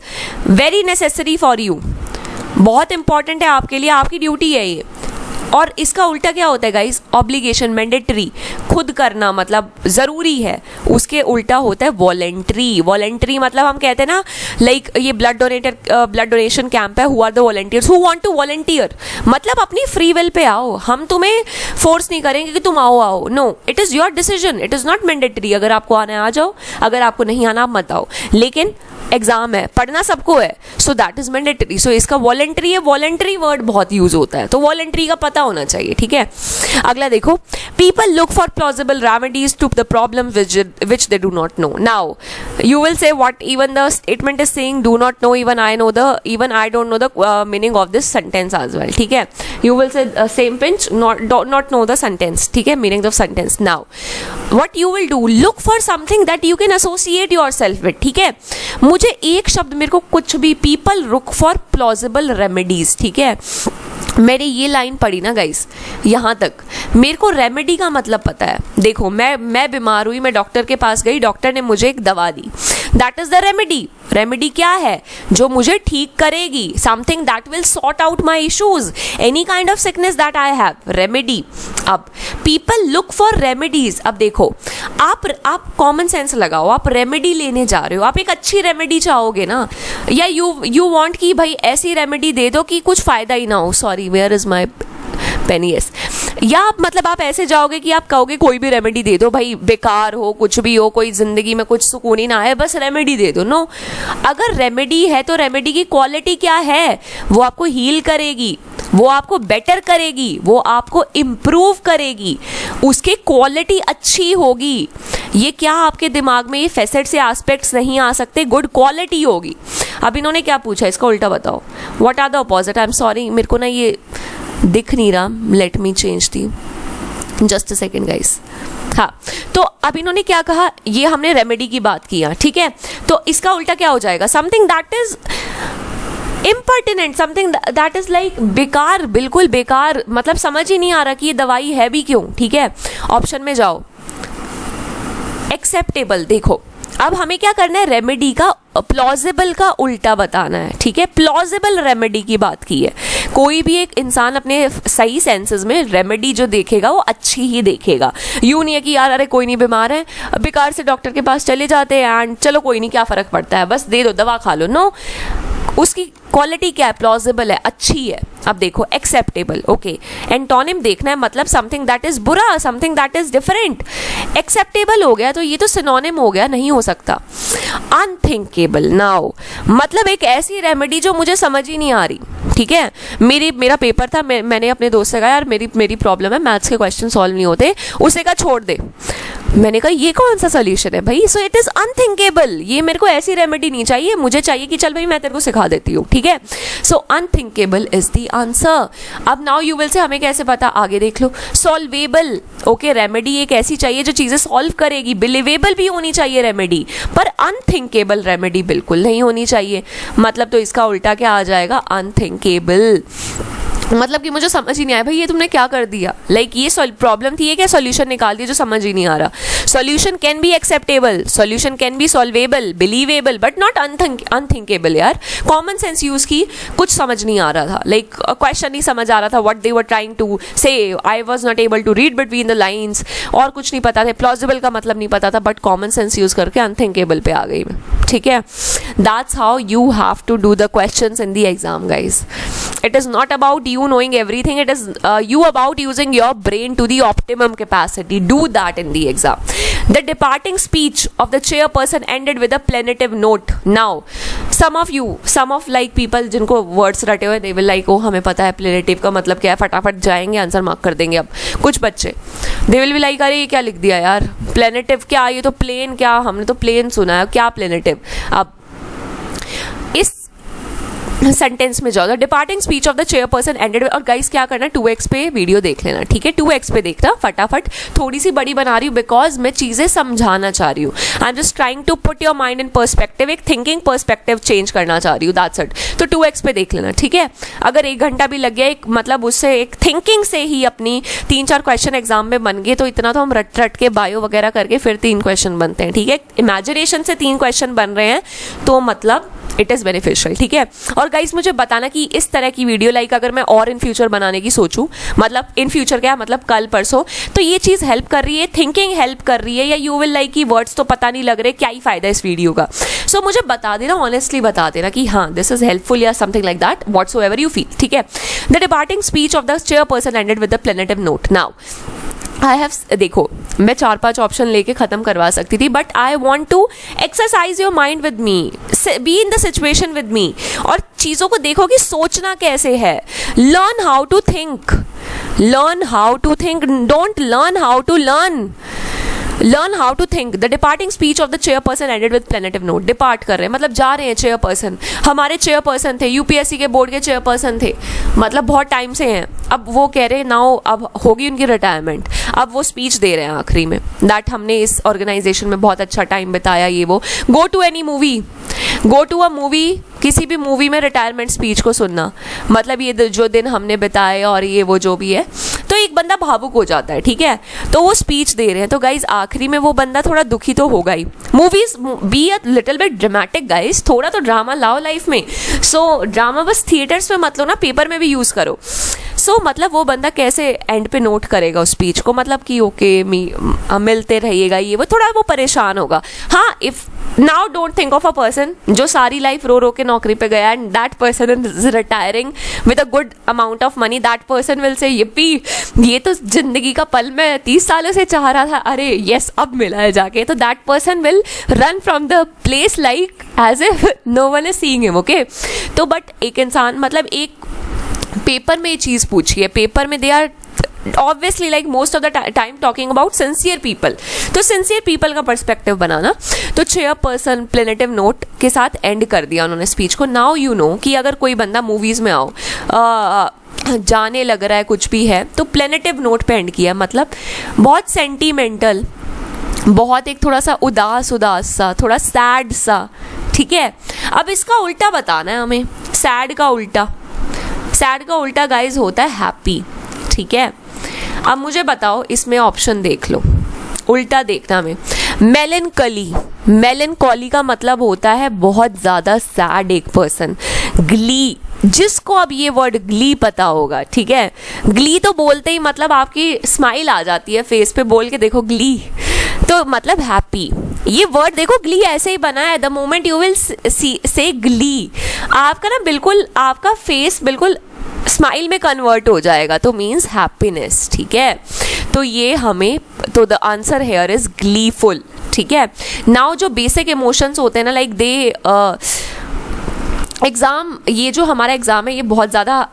very necessary for you, बहुत important है आपके लिए, आपकी duty है ये. और इसका उल्टा क्या होता है गाइस? ऑब्लिगेशन, मैंडेटरी, खुद करना मतलब ज़रूरी है, उसके उल्टा होता है वॉलेंट्री। वॉलेंट्री मतलब हम कहते हैं ना, लाइक ये ब्लड डोनेशन कैंप है, who are the volunteers who want to volunteer, मतलब अपनी फ्री विल पे आओ, हम तुम्हें फोर्स नहीं करेंगे कि तुम आओ। No, it is your decision, it is not mandatory. अगर आपको आना है आ जाओ, अगर आपको नहीं आना आप मत आओ, लेकिन एग्जाम है, पढ़ना सबको है, सो दैट इज मैंडेटरी। सो इसका वॉलेंट्री है, वॉलेंट्री वर्ड बहुत यूज होता है, तो वॉलेंट्री का पता होना चाहिए, ठीक है। अगला देखो, people look for plausible remedies to the problem which they do not know. Now you will say what even the statement is saying, do not know, even I don't know the meaning of this sentence as well, ठीक है। You will say same pinch, not know the sentence, ठीक है, meaning of sentence. Now what you will do, look for something that you can associate yourself with, ठीक है। मुझे एक शब्द, मेरे को कुछ भी, people look for plausible remedies, ठीक है। मैंने ये लाइन पढ़ी ना गाइस, यहाँ तक मेरे को रेमेडी का मतलब पता है। देखो मैं बीमार हुई, मैं डॉक्टर के पास गई, डॉक्टर ने मुझे एक दवा दी, that is the remedy. Remedy क्या है? जो मुझे ठीक करेगी, something that will sort out my issues, any kind of sickness that I have, remedy. अब पीपल लुक फॉर रेमेडीज। अब देखो, आप कॉमन सेंस लगाओ, आप रेमेडी लेने जा रहे हो, आप एक अच्छी रेमेडी चाहोगे ना, या यू वांट कि भाई ऐसी रेमेडी दे दो कि कुछ फायदा ही ना हो। Sorry, where is my pen? Yes. या मतलब आप ऐसे जाओगे कि आप कहोगे कोई भी रेमेडी दे दो भाई, बेकार हो, कुछ भी हो, कोई जिंदगी में कुछ सुकून ही ना आए, बस रेमेडी दे दो। नो, अगर रेमेडी है तो रेमेडी की क्वालिटी क्या है? वो आपको हील करेगी, वो आपको बेटर करेगी, वो आपको इम्प्रूव करेगी, उसकी क्वालिटी अच्छी होगी। ये क्या आपके दिमाग में ये फैसेट्स या एस्पेक्ट्स नहीं आ सकते? गुड क्वालिटी होगी। अब इन्होंने क्या पूछा, इसका उल्टा बताओ। What are the opposite? I am sorry, मेरे को ना ये दिख नहीं रहा, let me change the, just a second guys. हाँ, तो अब इन्होंने क्या कहा, ये हमने रेमेडी की बात की, ठीक है, तो इसका उल्टा क्या हो जाएगा? Something that is impertinent, something that is like बेकार, बिल्कुल बेकार, मतलब समझ ही नहीं आ रहा कि ये दवाई है भी क्यों, ठीक है। ऑप्शन में जाओ, एक्सेप्टेबल। देखो अब हमें क्या करना है, रेमेडी का प्लॉजिबल का उल्टा बताना है, ठीक है। प्लॉजिबल रेमेडी की बात की है। कोई भी एक इंसान अपने सही सेंसेस में रेमेडी जो देखेगा वो अच्छी ही देखेगा। यूं नहीं है कि यार अरे कोई नहीं, बीमार है, बेकार से डॉक्टर के पास चले जाते हैं एंड चलो कोई नहीं, क्या फर्क पड़ता है, बस दे दो, दवा खा लो। नो, उसकी क्वालिटी क्या है? प्लॉजिबल है, अच्छी है। अब देखो, एक्सेप्टेबल, ओके, एंटोनिम देखना है, मतलब समथिंग दैट इज बुरा, something that is different. Acceptable हो गया तो ये तो सिनोनिम हो गया, नहीं हो सकता। अनथिंकेबल, नाउ मतलब एक ऐसी रेमेडी जो मुझे समझ ही नहीं आ रही, ठीक है। मेरा पेपर था, मैंने अपने दोस्त से कहा यार मेरी प्रॉब्लम है, मैथ्स के क्वेश्चन सॉल्व नहीं होते, उसे कहा छोड़ दे। मैंने कहा ये कौन सा सोल्यूशन है भाई? सो इट इज अनथिंकेबल, ये मेरे को ऐसी रेमेडी नहीं चाहिए, मुझे चाहिए कि चल भाई मैं तेरे को सिखा देती हूँ, ठीक है। सो अनथिंकेबल इज द आंसर। अब नाउ यू विल से हमें कैसे पता, आगे देख लो। सॉल्वेबल, ओके, रेमेडी एक ऐसी चाहिए जो चीजें सॉल्व करेगी, बिलीवेबल भी होनी चाहिए रेमेडी, पर अनथिंकेबल रेमेडी बिल्कुल नहीं होनी चाहिए। मतलब तो इसका उल्टा क्या आ जाएगा? अनथिंकेबल। मतलब कि मुझे समझ ही नहीं आया भाई ये तुमने क्या कर दिया, लाइक ये प्रॉब्लम थी, ये क्या सॉल्यूशन निकाल दिया जो समझ ही नहीं आ रहा। Solution can be acceptable, solution can be solvable, believable, but not unthinkable. यार कॉमन सेंस यूज की, कुछ समझ नहीं आ रहा था, लाइक क्वेश्चन नहीं समझ आ रहा था, what they were trying to say, I was not able to read between the lines, और कुछ नहीं पता था, प्लॉजिबल का मतलब नहीं पता था, बट कॉमन सेंस यूज करके अनथिंकेबल पे आ गई मैं, ठीक है। That's how you have to do the questions in the exam guys. It is not about you knowing everything, it is you about using your brain to the optimum capacity. Do that in the exam. The departing speech of the chairperson ended with a plaintive note. Now some of like people जिनको words रटे हुए, they will like, oh हमें पता है plaintive का मतलब क्या है, फटाफट जाएंगे आंसर मार्क कर देंगे। अब कुछ बच्चे they will be like, अरे ये क्या लिख दिया यार, plaintive क्या, ये तो plain, क्या हमने तो plain सुना है, क्या plaintive। अब इस सेंटेंस में जाओ, the departing speech of the chairperson ended. और गाइस क्या करना, 2x पे वीडियो देख लेना, ठीक है, 2x पे देखना फटाफट। थोड़ी सी बड़ी बना रही हूँ बिकॉज मैं चीजें समझाना चाह रही हूँ। I am just trying to put your mind in perspective, एक थिंकिंग पर्सपेक्टिव चेंज करना चाह रही हूँ, दैट्स इट। तो 2x पे देख लेना, ठीक है। अगर 1 घंटा भी लग गया, एक मतलब उससे एक थिंकिंग से ही अपनी 3-4 क्वेश्चन एग्जाम में बन गए, तो इतना तो हम रट रट के बायो वगैरह करके फिर 3 क्वेश्चन बनते हैं, ठीक है। इमेजिनेशन से 3 क्वेश्चन बन रहे हैं तो मतलब इट इज़ बेनिफिशियल, ठीक है। और गाइज मुझे बताना कि इस तरह की वीडियो लाइक अगर मैं और इन फ्यूचर बनाने की सोचूं, मतलब इन फ्यूचर क्या मतलब कल परसों, तो ये चीज़ हेल्प कर रही है, थिंकिंग हेल्प कर रही है, या यू विल लाइक की वर्ड्स तो पता नहीं लग रहे, क्या ही फायदा इस वीडियो का। सो मुझे बता देना, ऑनेस्टली बता देना कि हाँ दिस इज हेल्पफुल या something like that, what's ever you feel, ठीक है। The departing speech of the chairperson ended with the plaintive note. Now I have, देखो मैं 4-5 ऑप्शन लेके खत्म करवा सकती थी, but I want to exercise your mind with me, be in the situation with me, और चीज़ों को देखो कि सोचना कैसे है। Learn how to think, learn how to think, don't learn how to learn, learn how to think. The departing speech of the chairperson ended with plaintive note. Depart कर रहे हैं मतलब जा रहे हैं चेयरपर्सन, हमारे चेयरपर्सन थे, यूपीएससी के बोर्ड के चेयरपर्सन थे, मतलब बहुत टाइम से हैं, अब वो कह रहे हैं नाउ अब होगी उनकी रिटायरमेंट, अब वो स्पीच दे रहे हैं आखिरी में, दैट हमने इस ऑर्गेनाइजेशन में बहुत अच्छा टाइम बिताया, ये वो। Go to any movie, go to a movie, किसी भी मूवी में रिटायरमेंट स्पीच को सुनना, मतलब ये जो दिन हमने बिताए और ये वो जो भी है, तो एक बंदा भावुक हो जाता है, ठीक है। तो वो स्पीच दे रहे हैं, तो गाइज आखिरी में वो बंदा थोड़ा दुखी तो होगा ही। Movies be a little bit dramatic guys, थोड़ा तो ड्रामा लाओ लाइफ में। सो ड्रामा बस थिएटर्स में मत लो ना, पेपर में भी यूज करो। सो मतलब वो बंदा कैसे एंड पे नोट करेगा उस स्पीच को, मतलब कि ओके मिलते रहिएगा, ये वो थोड़ा वो परेशान होगा। हाँ, if now don't think of a person जो सारी लाइफ रो रो के नौकरी पे गया and that person is retiring with a good amount of money, that person will say yippee, ये तो जिंदगी का पल मैं 30 सालों से चाह रहा था, अरे यस अब मिला है जाके। तो that person will run from the place like as if no one is seeing him, okay. तो बट एक इंसान, मतलब एक पेपर में ये चीज़ पूछी है, पेपर में they are obviously like most of the time talking about sincere people, तो sincere people का पर्सपेक्टिव बनाना। तो चेयरपर्सन प्लेनेटिव नोट के साथ एंड कर दिया उन्होंने स्पीच को। नाउ यू नो कि अगर कोई बंदा मूवीज में आओ जाने लग रहा है कुछ भी है, तो प्लेनेटिव नोट पे एंड किया, मतलब बहुत सेंटीमेंटल, बहुत एक थोड़ा सा उदास सा, थोड़ा सैड सा, ठीक है। अब इसका उल्टा बताना है हमें, सैड का उल्टा, सैड का उल्टा गाइज होता है हैप्पी, ठीक है। अब मुझे बताओ, इसमें ऑप्शन देख लो, उल्टा देखना हमें। मेलनकली, मेलनकॉली का मतलब होता है बहुत ज़्यादा सैड एक पर्सन। ग्ली, जिसको अब ये वर्ड ग्ली पता होगा, ठीक है, ग्ली तो बोलते ही मतलब आपकी स्माइल आ जाती है फेस पे, बोल के देखो ग्ली, तो मतलब हैप्पी। ये वर्ड देखो ग्ली ऐसे ही बना है, द मोमेंट यू विल से ग्ली, आपका ना बिल्कुल आपका फेस बिल्कुल स्माइल में कन्वर्ट हो जाएगा, तो मीन्स हैप्पीनेस, ठीक है। तो ये हमें, तो the answer here is gleeful, ठीक है। नाउ जो बेसिक इमोशंस होते हैं ना, लाइक दे एग्जाम, ये जो हमारा एग्जाम है ये बहुत ज़्यादा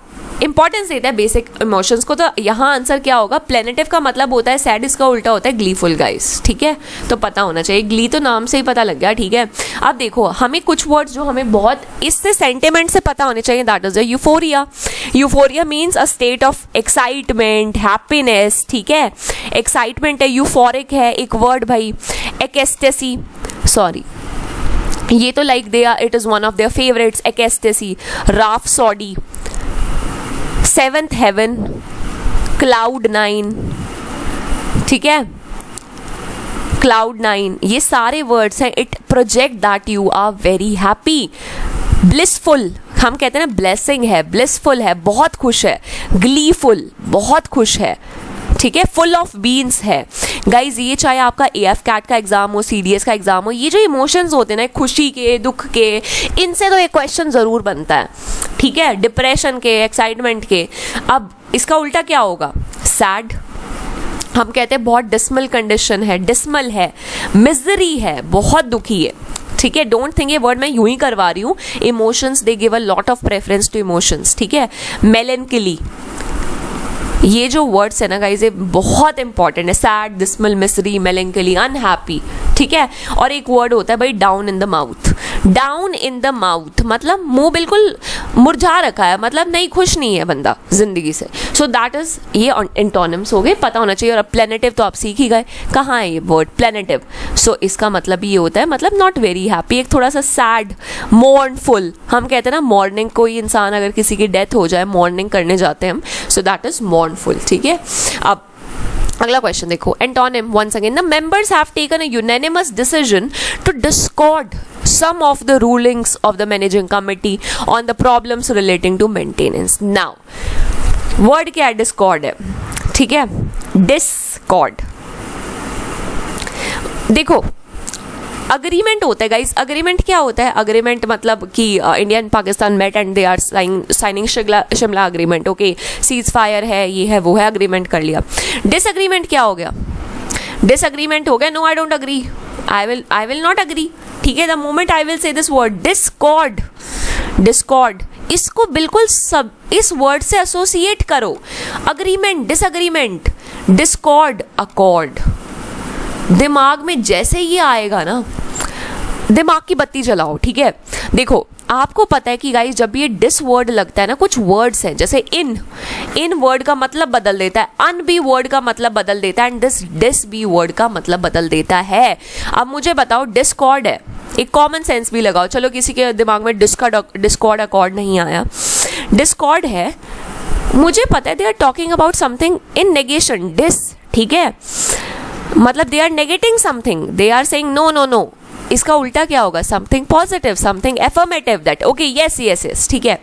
इंपॉर्टेंस देता है बेसिक इमोशंस को। तो यहाँ आंसर क्या होगा, प्लेनेटिव का मतलब होता है सैड, इसका उल्टा होता है ग्लीफुल गाइस, ठीक है। तो पता होना चाहिए, ग्ली तो नाम से ही पता लग गया, ठीक है। अब देखो हमें कुछ वर्ड्स जो हमें बहुत इससे सेंटिमेंट से पता होने चाहिए, that is euphoria. Euphoria means a state of excitement, happiness, ठीक है। एक्साइटमेंट है, यूफोरिक है एक वर्ड भाई। एक्सटेसी, सॉरी ये तो like they are, it is one of their favourites, ecstasy, rhapsody, seventh heaven, cloud 9, ठीक है, क्लाउड 9, ये सारे वर्ड्स हैं। It project that you are very happy. Blissful, हम कहते हैं ना ब्लेसिंग है, ब्लिसफुल है, बहुत खुश है। ग्लीफुल, बहुत खुश है, ठीक है। फुल ऑफ बीन्स है गाइज। ये चाहे आपका AF कैट का एग्जाम हो, CDS का एग्जाम हो, ये जो इमोशंस होते हैं ना, खुशी के, दुख के, इनसे तो एक क्वेश्चन जरूर बनता है, ठीक है। डिप्रेशन के, एक्साइटमेंट के। अब इसका उल्टा क्या होगा, सैड। हम कहते हैं बहुत डिस्मल कंडीशन है, डिस्मल है, मिजरी है, बहुत दुखी है, ठीक है। डोंट थिंक ये वर्ड मैं यूं ही करवा रही हूँ, emotions they give a lot of preference to emotions, ठीक है। मेलनकली, ये जो वर्ड्स है ना गाइज ये बहुत इंपॉर्टेंट है, सैड, डिस्मल, मिसरी, मेलंकली, अनहैप्पी, ठीक है। और एक वर्ड होता है भाई down in the mouth. Down in the mouth मतलब मुंह बिल्कुल मुरझा रखा है, मतलब नहीं, खुश नहीं है बंदा जिंदगी से। सो दैट इज, ये एंटोनिम्स हो गए, पता होना चाहिए। और प्लेनेटिव तो आप सीख ही गए, कहाँ है ये वर्ड प्लेनेटिव। सो इसका मतलब ये होता है, मतलब नॉट वेरी हैप्पी, एक थोड़ा सा सैड, मोर्नफुल। हम कहते हैं ना मॉर्निंग, कोई इंसान अगर किसी की डेथ हो जाए, मॉर्निंग करने जाते हैं हम, सो दैट इज मोर्नफुल, ठीक है। अब अगला क्वेश्चन देखो, antonym once again, the members have taken a unanimous decision to discord some of the rulings of the managing committee on the problems relating to maintenance. Now word क्या है? Discord है, ठीक है, डिस्कॉर्ड। देखो agreement होता है guys, agreement क्या होता है? अग्रीमेंट मतलब कि India and Pakistan met and they are signing Shimla agreement, okay, ceasefire है, ये है वो है, अग्रीमेंट कर लिया। डिसएग्रीमेंट क्या हो गया? डिसएग्रीमेंट हो गया, no I don't agree, I will not agree, ठीक है। The moment I will say this word discord, discord, इसको बिल्कुल सब इस वर्ड से एसोसिएट करो। Agreement, disagreement, discord, accord. दिमाग में जैसे ये आएगा ना, दिमाग की बत्ती जलाओ, ठीक है। देखो आपको पता है कि गाइस जब ये डिस वर्ड लगता है ना, कुछ वर्ड्स हैं जैसे इन वर्ड का मतलब बदल देता है, अन बी वर्ड का मतलब बदल देता है, एंड डिस बी वर्ड का मतलब बदल देता है। अब मुझे बताओ डिस्कॉर्ड है, एक कॉमन सेंस भी लगाओ, चलो किसी के दिमाग में डिस्कॉर्ड अकॉर्ड नहीं आया, डिस्कॉर्ड है, मुझे पता है they are talking about something in negation, dis, ठीक है, मतलब they are negating something, they are saying no no no, इसका उल्टा क्या होगा? Something positive, something affirmative, that okay, yes yes yes, ठीक है।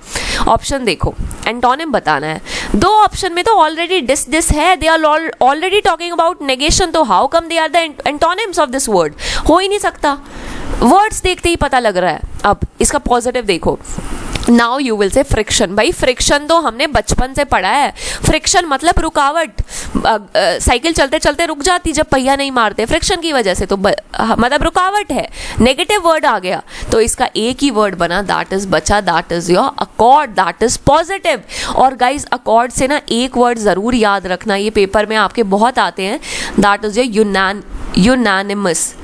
ऑप्शन देखो, एंटोनिम बताना है। दो ऑप्शन में तो ऑलरेडी डिस है, they are already talking about negation, तो how come they are the antonyms of this word? हो ही नहीं सकता, वर्ड्स देखते ही पता लग रहा है। अब इसका पॉजिटिव देखो, नाउ यू विल से फ्रिक्शन। भाई फ्रिक्शन तो हमने बचपन से पढ़ा है, फ्रिक्शन मतलब रुकावट, साइकिल चलते चलते रुक जाती जब पहिया नहीं मारते, फ्रिक्शन की वजह से, तो मतलब रुकावट है। नेगेटिव वर्ड आ गया तो इसका एक ही वर्ड बना, दैट इज बचा, that is your accord, that is positive. और गाइज अकॉर्ड से ना एक वर्ड जरूर याद रखना, ये पेपर में आपके बहुत आते हैं, दैट इज योर यूनानिमस।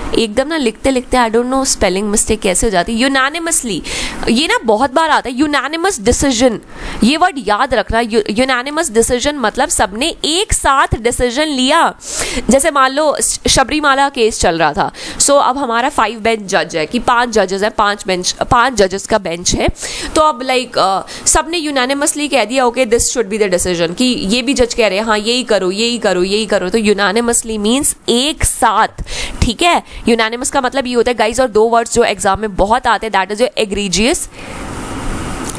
एकदम ना लिखते लिखते आई डोंट नो स्पेलिंग मिस्टेक कैसे हो जाती है, यूनानिमसली, ये ना बहुत बार आता है। यूनानिमस डिसीजन, ये वर्ड याद रखना। यूनानिमस डिसीजन मतलब सबने एक साथ डिसीजन लिया। जैसे मान लो शबरीमाला केस चल रहा था, सो अब हमारा 5 बेंच जज है कि 5 जजेस है, 5 जजेस का बेंच है, तो अब लाइक सबने यूनानिमसली कह दिया okay this should be the decision, कि ये भी जज कह रहे हैं हाँ यही करो यही करो यही करो, तो यूनानिमसली मीन्स एक साथ, ठीक है। यूनानिमस का मतलब ये होता है गाइज, और 2 वर्ड्स जो एग्जाम में बहुत आते हैं, दैट इज एग्रीजियस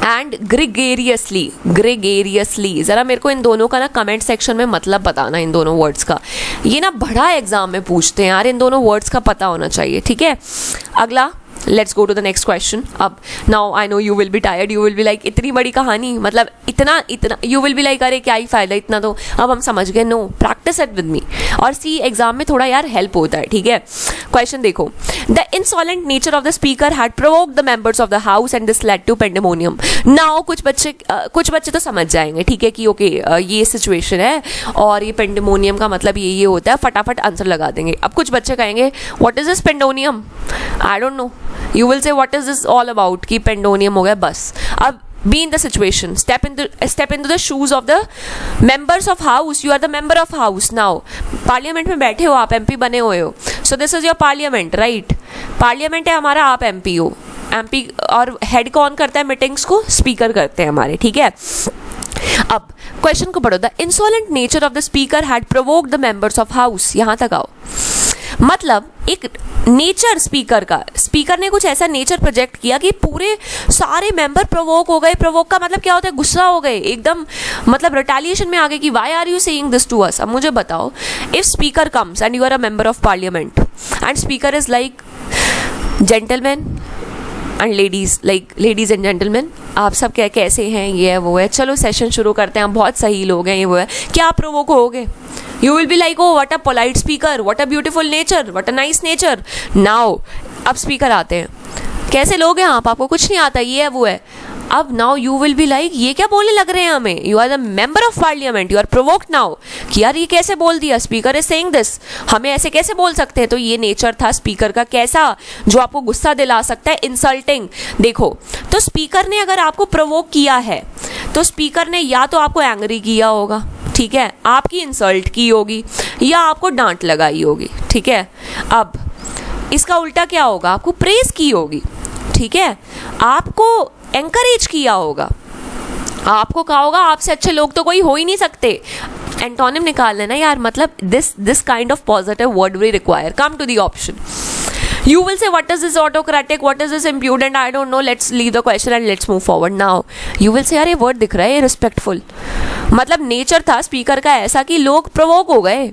एंड ग्रेगेरियसली। ग्रेगेरियसली जरा मेरे को इन दोनों का ना कमेंट सेक्शन में मतलब बताना, इन दोनों वर्ड्स का, ये ना बड़ा एग्जाम में पूछते हैं यार, इन दोनों वर्ड्स का पता होना चाहिए, ठीक है। अगला, let's go to the next question. अब now I know you will be tired, you will be like इतनी बड़ी कहानी, मतलब इतना यू विल बी लाइक अरे क्या ही फायदा इतना, तो अब हम समझ गए। No, practice it with me, और सी एग्जाम में थोड़ा यार हेल्प होता है, ठीक है। क्वेश्चन देखो, the insolent nature of the speaker had provoked the members of the house and this led to pandemonium. Now कुछ बच्चे तो समझ जाएंगे, ठीक है, कि ओके ये सिचुएशन है और ये पेंडेमोनियम का मतलब ये होता है, फटाफट आंसर लगा देंगे। अब कुछ बच्चे कहेंगे what is this pandemonium, I don't know, you will say what is this all about, कि पेंडोनियम हो गया बस। अब be in the situation, step into the shoes of the members of house, you are the member of house now, parliament में बैठे हो आप, MP बने हुए हो, so this is your parliament, right? Parliament है हमारा, आप एमपी हो, एमपी, और हेड कौन करता है मीटिंग्स को? स्पीकर करते हैं हमारे, ठीक है। अब क्वेश्चन को पढ़ो, the insolent nature of the speaker had provoked the members of house, यहां तक आओ। मतलब एक नेचर स्पीकर का, स्पीकर ने कुछ ऐसा नेचर प्रोजेक्ट किया कि पूरे सारे मेंबर प्रोवोक हो गए। प्रोवोक का मतलब क्या होता है? गुस्सा हो गए एकदम, मतलब रिटेलिएशन में आ गए कि why are you saying this to us. अब मुझे बताओ, if speaker comes and you are a member of parliament and speaker is like gentleman and ladies, like ladies and gentleman, आप सब क्या कैसे हैं, ये है वो है, चलो सेशन शुरू करते हैं, हम बहुत सही लोग हैं, ये वो है, क्या आप प्रोवोक होगे? You will be like, oh, what a polite speaker, what a beautiful nature, what a nice nature. Now, अब स्पीकर आते हैं, कैसे लोग हैं आप, आपको कुछ नहीं आता, ये है वो है। अब now you will be like, ये क्या बोलने लग रहे हैं हमें, you are the member of parliament, you are provoked now, कि यार ये कैसे बोल दिया, स्पीकर इज सेइंग दिस, हमें ऐसे कैसे बोल सकते हैं। तो ये नेचर था स्पीकर का, कैसा, जो आपको गुस्सा दिला सकता है, इंसल्टिंग। देखो, तो स्पीकर ने अगर आपको प्रोवोक किया है तो स्पीकर ने या तो आपको एंग्री किया होगा, ठीक है, आपकी इंसल्ट की होगी, या आपको डांट लगाई होगी, ठीक है। अब इसका उल्टा क्या होगा, आपको प्रेज की होगी, ठीक है, आपको एनकरेज किया होगा, आपको कहा होगा आपसे अच्छे लोग तो कोई हो ही नहीं सकते। एंटोनिम निकाल लेना यार, मतलब this kind of positive word we require. Come to the option, You will say, what is this autocratic, what is this impudent, I don't know, let's leave the question and let's move forward. Now you will say, यार ये word दिख रहा है respectful, मतलब nature था speaker का ऐसा कि लोग प्रोवोक हो गए,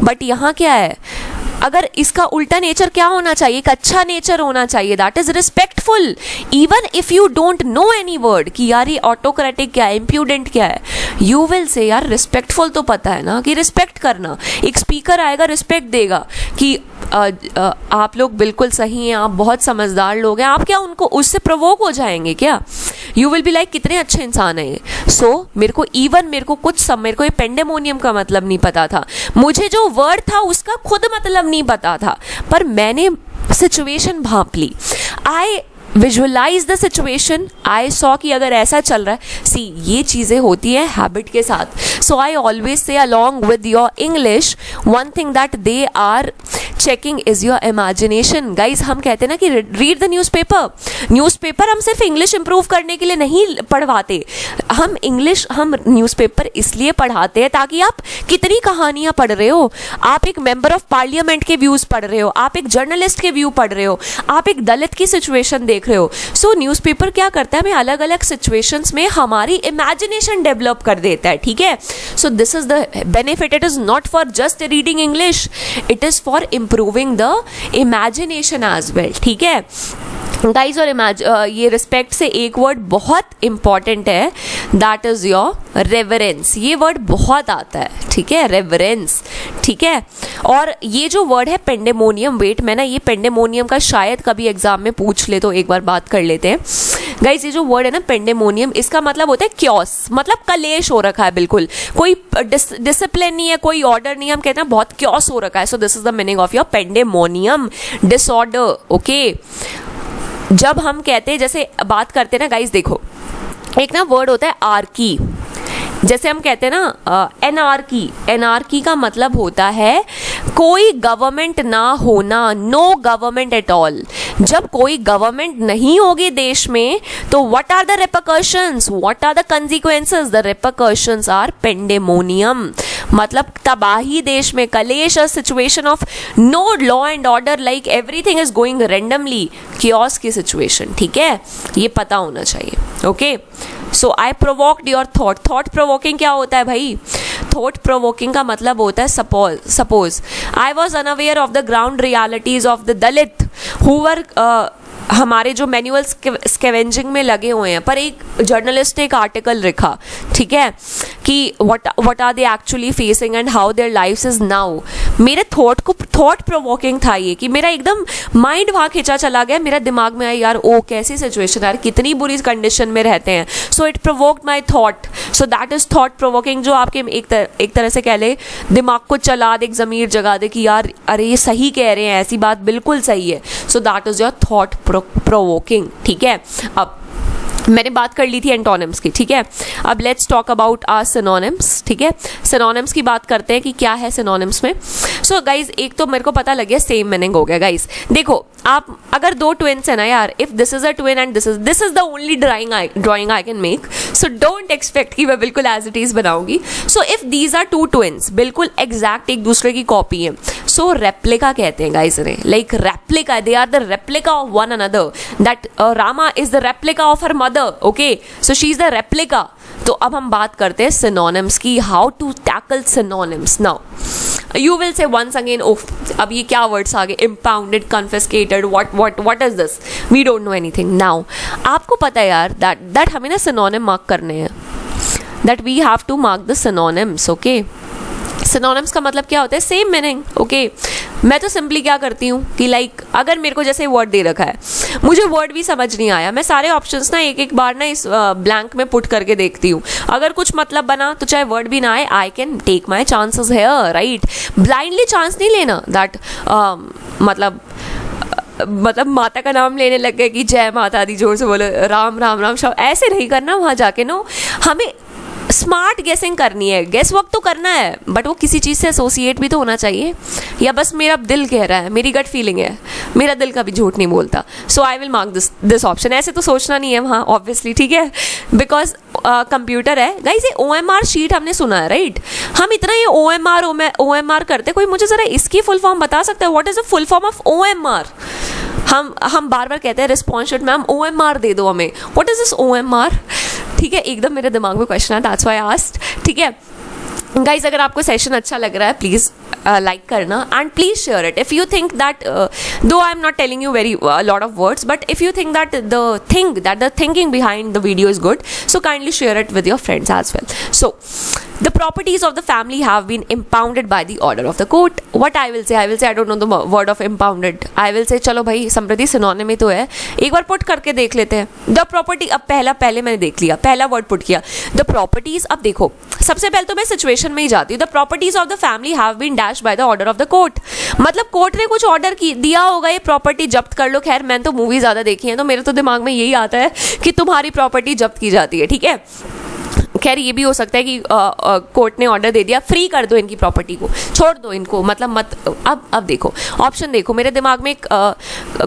बट यहाँ क्या है, अगर इसका उल्टा नेचर क्या होना चाहिए, एक अच्छा नेचर होना चाहिए, that is respectful. Even if you don't know any word कि यार ये ऑटोक्रेटिक क्या है, इम्प्यूडेंट क्या है, यू विल से यार रिस्पेक्टफुल तो पता है ना कि रिस्पेक्ट करना. एक स्पीकर आएगा रिस्पेक्ट देगा कि आप लोग बिल्कुल सही हैं, आप बहुत समझदार लोग हैं, आप क्या उनको उससे प्रोवोक हो जाएंगे क्या? यू विल बी लाइक कितने अच्छे इंसान है. सो मेरे को कुछ मेरे को ये पेंडेमोनियम का मतलब नहीं पता था, मुझे जो वर्ड था उसका खुद मतलब नहीं पता था, पर मैंने सिचुएशन भांप ली. I visualise the situation, I saw कि अगर ऐसा चल रहा है, सी ये चीज़ें होती हैं हैबिट के साथ. So I always say along with your English one thing that they are checking is your imagination. Guys हम कहते हैं ना कि रीड द न्यूज़पेपर हम सिर्फ इंग्लिश इंप्रूव करने के लिए नहीं पढ़वाते, हम न्यूज़पेपर इसलिए पढ़ाते हैं ताकि आप कितनी कहानियाँ पढ़ रहे हो, आप एक मेंबर ऑफ पार्लियामेंट के व्यूज़ पढ़ रहे हो, आप एक जर्नलिस्ट के व्यू पढ़ रहे हो, आप एक दलित की सिचुएशन देख रहे हो. सो न्यूज़पेपर क्या करता है, हमें अलग अलग सिचुएशंस में हमारी इमेजिनेशन डेवलप कर देता है. ठीक है, so this is the benefit. It is not for just reading English, it is for improving the imagination as well. ठीक है गाइज, और ये रिस्पेक्ट से एक वर्ड बहुत इंपॉर्टेंट है, दैट इज योर रेवरेंस. ये वर्ड बहुत आता है, ठीक है, रेवरेंस. ठीक है, और ये जो वर्ड है पेंडेमोनियम, वेट मैं ना ये पेंडेमोनियम का शायद कभी एग्जाम में पूछ ले तो एक बार बात कर लेते हैं. गाइज ये जो वर्ड है ना पेंडेमोनियम, इसका मतलब होता है क्योस, मतलब कलेश हो रखा है, बिल्कुल कोई डिसिप्लिन नहीं है, कोई ऑर्डर नहीं है, हम कहते हैं बहुत क्योस हो रखा है. So this is the meaning of your pandemonium, disorder. Okay, जब हम कहते हैं, जैसे बात करते हैं ना गाइज, देखो एक ना वर्ड होता है आर्की, जैसे हम कहते हैं ना एनार्की. एनार्की का मतलब होता है कोई गवर्नमेंट ना होना, नो गवर्नमेंट एट ऑल. जब कोई गवर्नमेंट नहीं होगी देश में तो what are the repercussions, what are the consequences, the repercussions are pandemonium, मतलब तबाही देश में, कलेश, a situation of no law and order, like everything is going randomly, chaos की सिचुएशन. ठीक है, ये पता होना चाहिए. Okay, so I provoked your thought. Thought provoking क्या होता है भाई? थॉट प्रोवोकिंग का मतलब होता है suppose I was unaware of the ground realities of the Dalit who were हमारे जो मैनुअल स्कैवेंजिंग में लगे हुए हैं, पर एक जर्नलिस्ट ने एक आर्टिकल लिखा, ठीक है, कि what are they actually facing and how their lifes is now. मेरे थॉट प्रोवोकिंग था ये, कि मेरा एकदम माइंड वहाँ खींचा चला गया, मेरा दिमाग में आया यार ओ कैसी सिचुएशन यार, कितनी बुरी कंडीशन में रहते हैं. So it provoked my thought. So that is thought provoking, जो आपके एक तरह से कह ले दिमाग को चला दे, एक ज़मीर जगा दे कि यार अरे ये सही कह रहे हैं, ऐसी बात बिल्कुल सही है. So that is your thought provoking. ठीक है, अब मैंने बात कर ली थी एंटोनिम्स की. ठीक है, अब let's talk about our synonyms. ठीक है, सिनोनिम्स की बात करते हैं कि क्या है सिनोनिम्स में. सो गाइज एक तो मेरे को पता लग गया, सेम मीनिंग हो गया. गाइज देखो, आप अगर दो ट्विन्स है ना यार, if this is a twin and this is the only drawing I can make, so don't expect कि मैं बिल्कुल एज इट इज बनाऊंगी. So if these are two twins, बिल्कुल एग्जैक्ट एक दूसरे की कॉपी है, सो रेप्लिका कहते हैं गाइज इन्हें, like replica, they are the replica of one another. That Rama is the replica of her mother. Okay, so she is the replica. तो अब हम बात करते हैं सिनोनिम्स की, how to tackle synonyms. Now you will say once again, oh अब ये क्या वर्ड्स आ गए, impounded, confiscated, what is this, we don't know anything. now आपको पता है यार that हमें ना सिनोनिम मार्क करने हैं, that we have to mark the synonyms. okay, synonyms का मतलब क्या होता है, सेम मीनिंग. ओके, मैं तो सिंपली क्या करती हूँ कि लाइक अगर मेरे को जैसे वर्ड दे रखा है, मुझे वर्ड भी समझ नहीं आया, मैं सारे ऑप्शंस ना एक बार ना इस ब्लैंक में पुट करके देखती हूँ. अगर कुछ मतलब बना तो चाहे वर्ड भी ना आए, I can take my chances here, right. Blindly chance नहीं लेना, दैट मतलब माता का नाम लेने लग गए कि जय माता दी, जोर से बोलो राम राम राम, ऐसे नहीं करना वहाँ जाके. नो, हमें स्मार्ट गेसिंग करनी है, गेस वर्क तो करना है, बट वो किसी चीज़ से एसोसिएट भी तो होना चाहिए, या बस मेरा दिल कह रहा है, मेरी गट फीलिंग है, मेरा दिल कभी झूठ नहीं बोलता. So I will mark this option. ऐसे तो सोचना नहीं है वहाँ ऑब्वियसली, ठीक है, बिकॉज कंप्यूटर है. गाइस ये OMR शीट हमने सुना है, राइट. हम इतना ये OMR करते, कोई मुझे ज़रा इसकी फुल फॉर्म बता सकता है, what is the full form of OMR? हम बार बार कहते हैं रिस्पॉन्स शीट मैम OMR दे दो हमें, व्हाट इज दिस OMR? ठीक है, एकदम मेरे दिमाग में क्वेश्चन है, दैट्स व्हाई आई आस्क्ड। ठीक है गाइज, अगर आपको सेशन अच्छा लग रहा है प्लीज़ लाइक करना and please share it if you think that though I am not telling you very lot of words, but if you think that the thinking behind the video is good, so kindly share it with your friends as well. So the properties of the family have been impounded by the order of the court. What I will say I don't know the word of impounded. I will say चलो भाई समृद्धि synonym में तो है, एक बार put करके देख लेते हैं। the property, अब पहले मैंने देख लिया, पहला वर्ड पुट किया the properties। अब देखो सबसे पहले तो मैं सिचुएशन में ही जाती हूँ। the properties of the family have been dashed by the order of the court, मतलब कोर्ट ने कुछ ऑर्डर दिया होगा, ये प्रॉपर्टी जब्त कर लो। खैर मैंने तो मूवी ज़्यादा देखी है तो मेरे तो दिमाग में यही आता है कि तुम्हारी प्रॉपर्टी जब्त की जाती है। ठीक है, खैर ये भी हो सकता है कि कोर्ट ने ऑर्डर दे दिया फ्री कर दो इनकी प्रॉपर्टी को, छोड़ दो इनको, मतलब मत। अब देखो ऑप्शन देखो, मेरे दिमाग में एक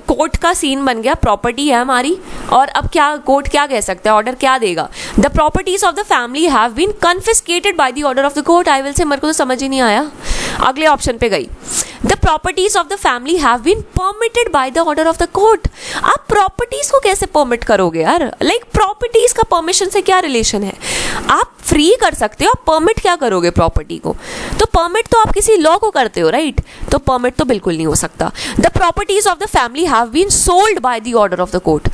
कोर्ट का सीन बन गया, प्रॉपर्टी है हमारी, और अब क्या कोर्ट क्या कह सकता है, ऑर्डर क्या देगा? The properties of the family have been confiscated by the order of the court. I will say, मेरे को तो समझ ही नहीं आया, अगले ऑप्शन पे गई। The properties of the family have been permitted by the order of the court. आप प्रॉपर्टीज को कैसे परमिट करोगे यार? लाइक प्रॉपर्टीज का परमिशन से क्या रिलेशन है? आप फ्री कर सकते हो, आप परमिट क्या करोगे प्रॉपर्टी को? तो परमिट तो आप किसी लॉ को करते हो, राइट? तो परमिट तो बिल्कुल नहीं हो सकता। The properties of the family have been sold by the order of the court.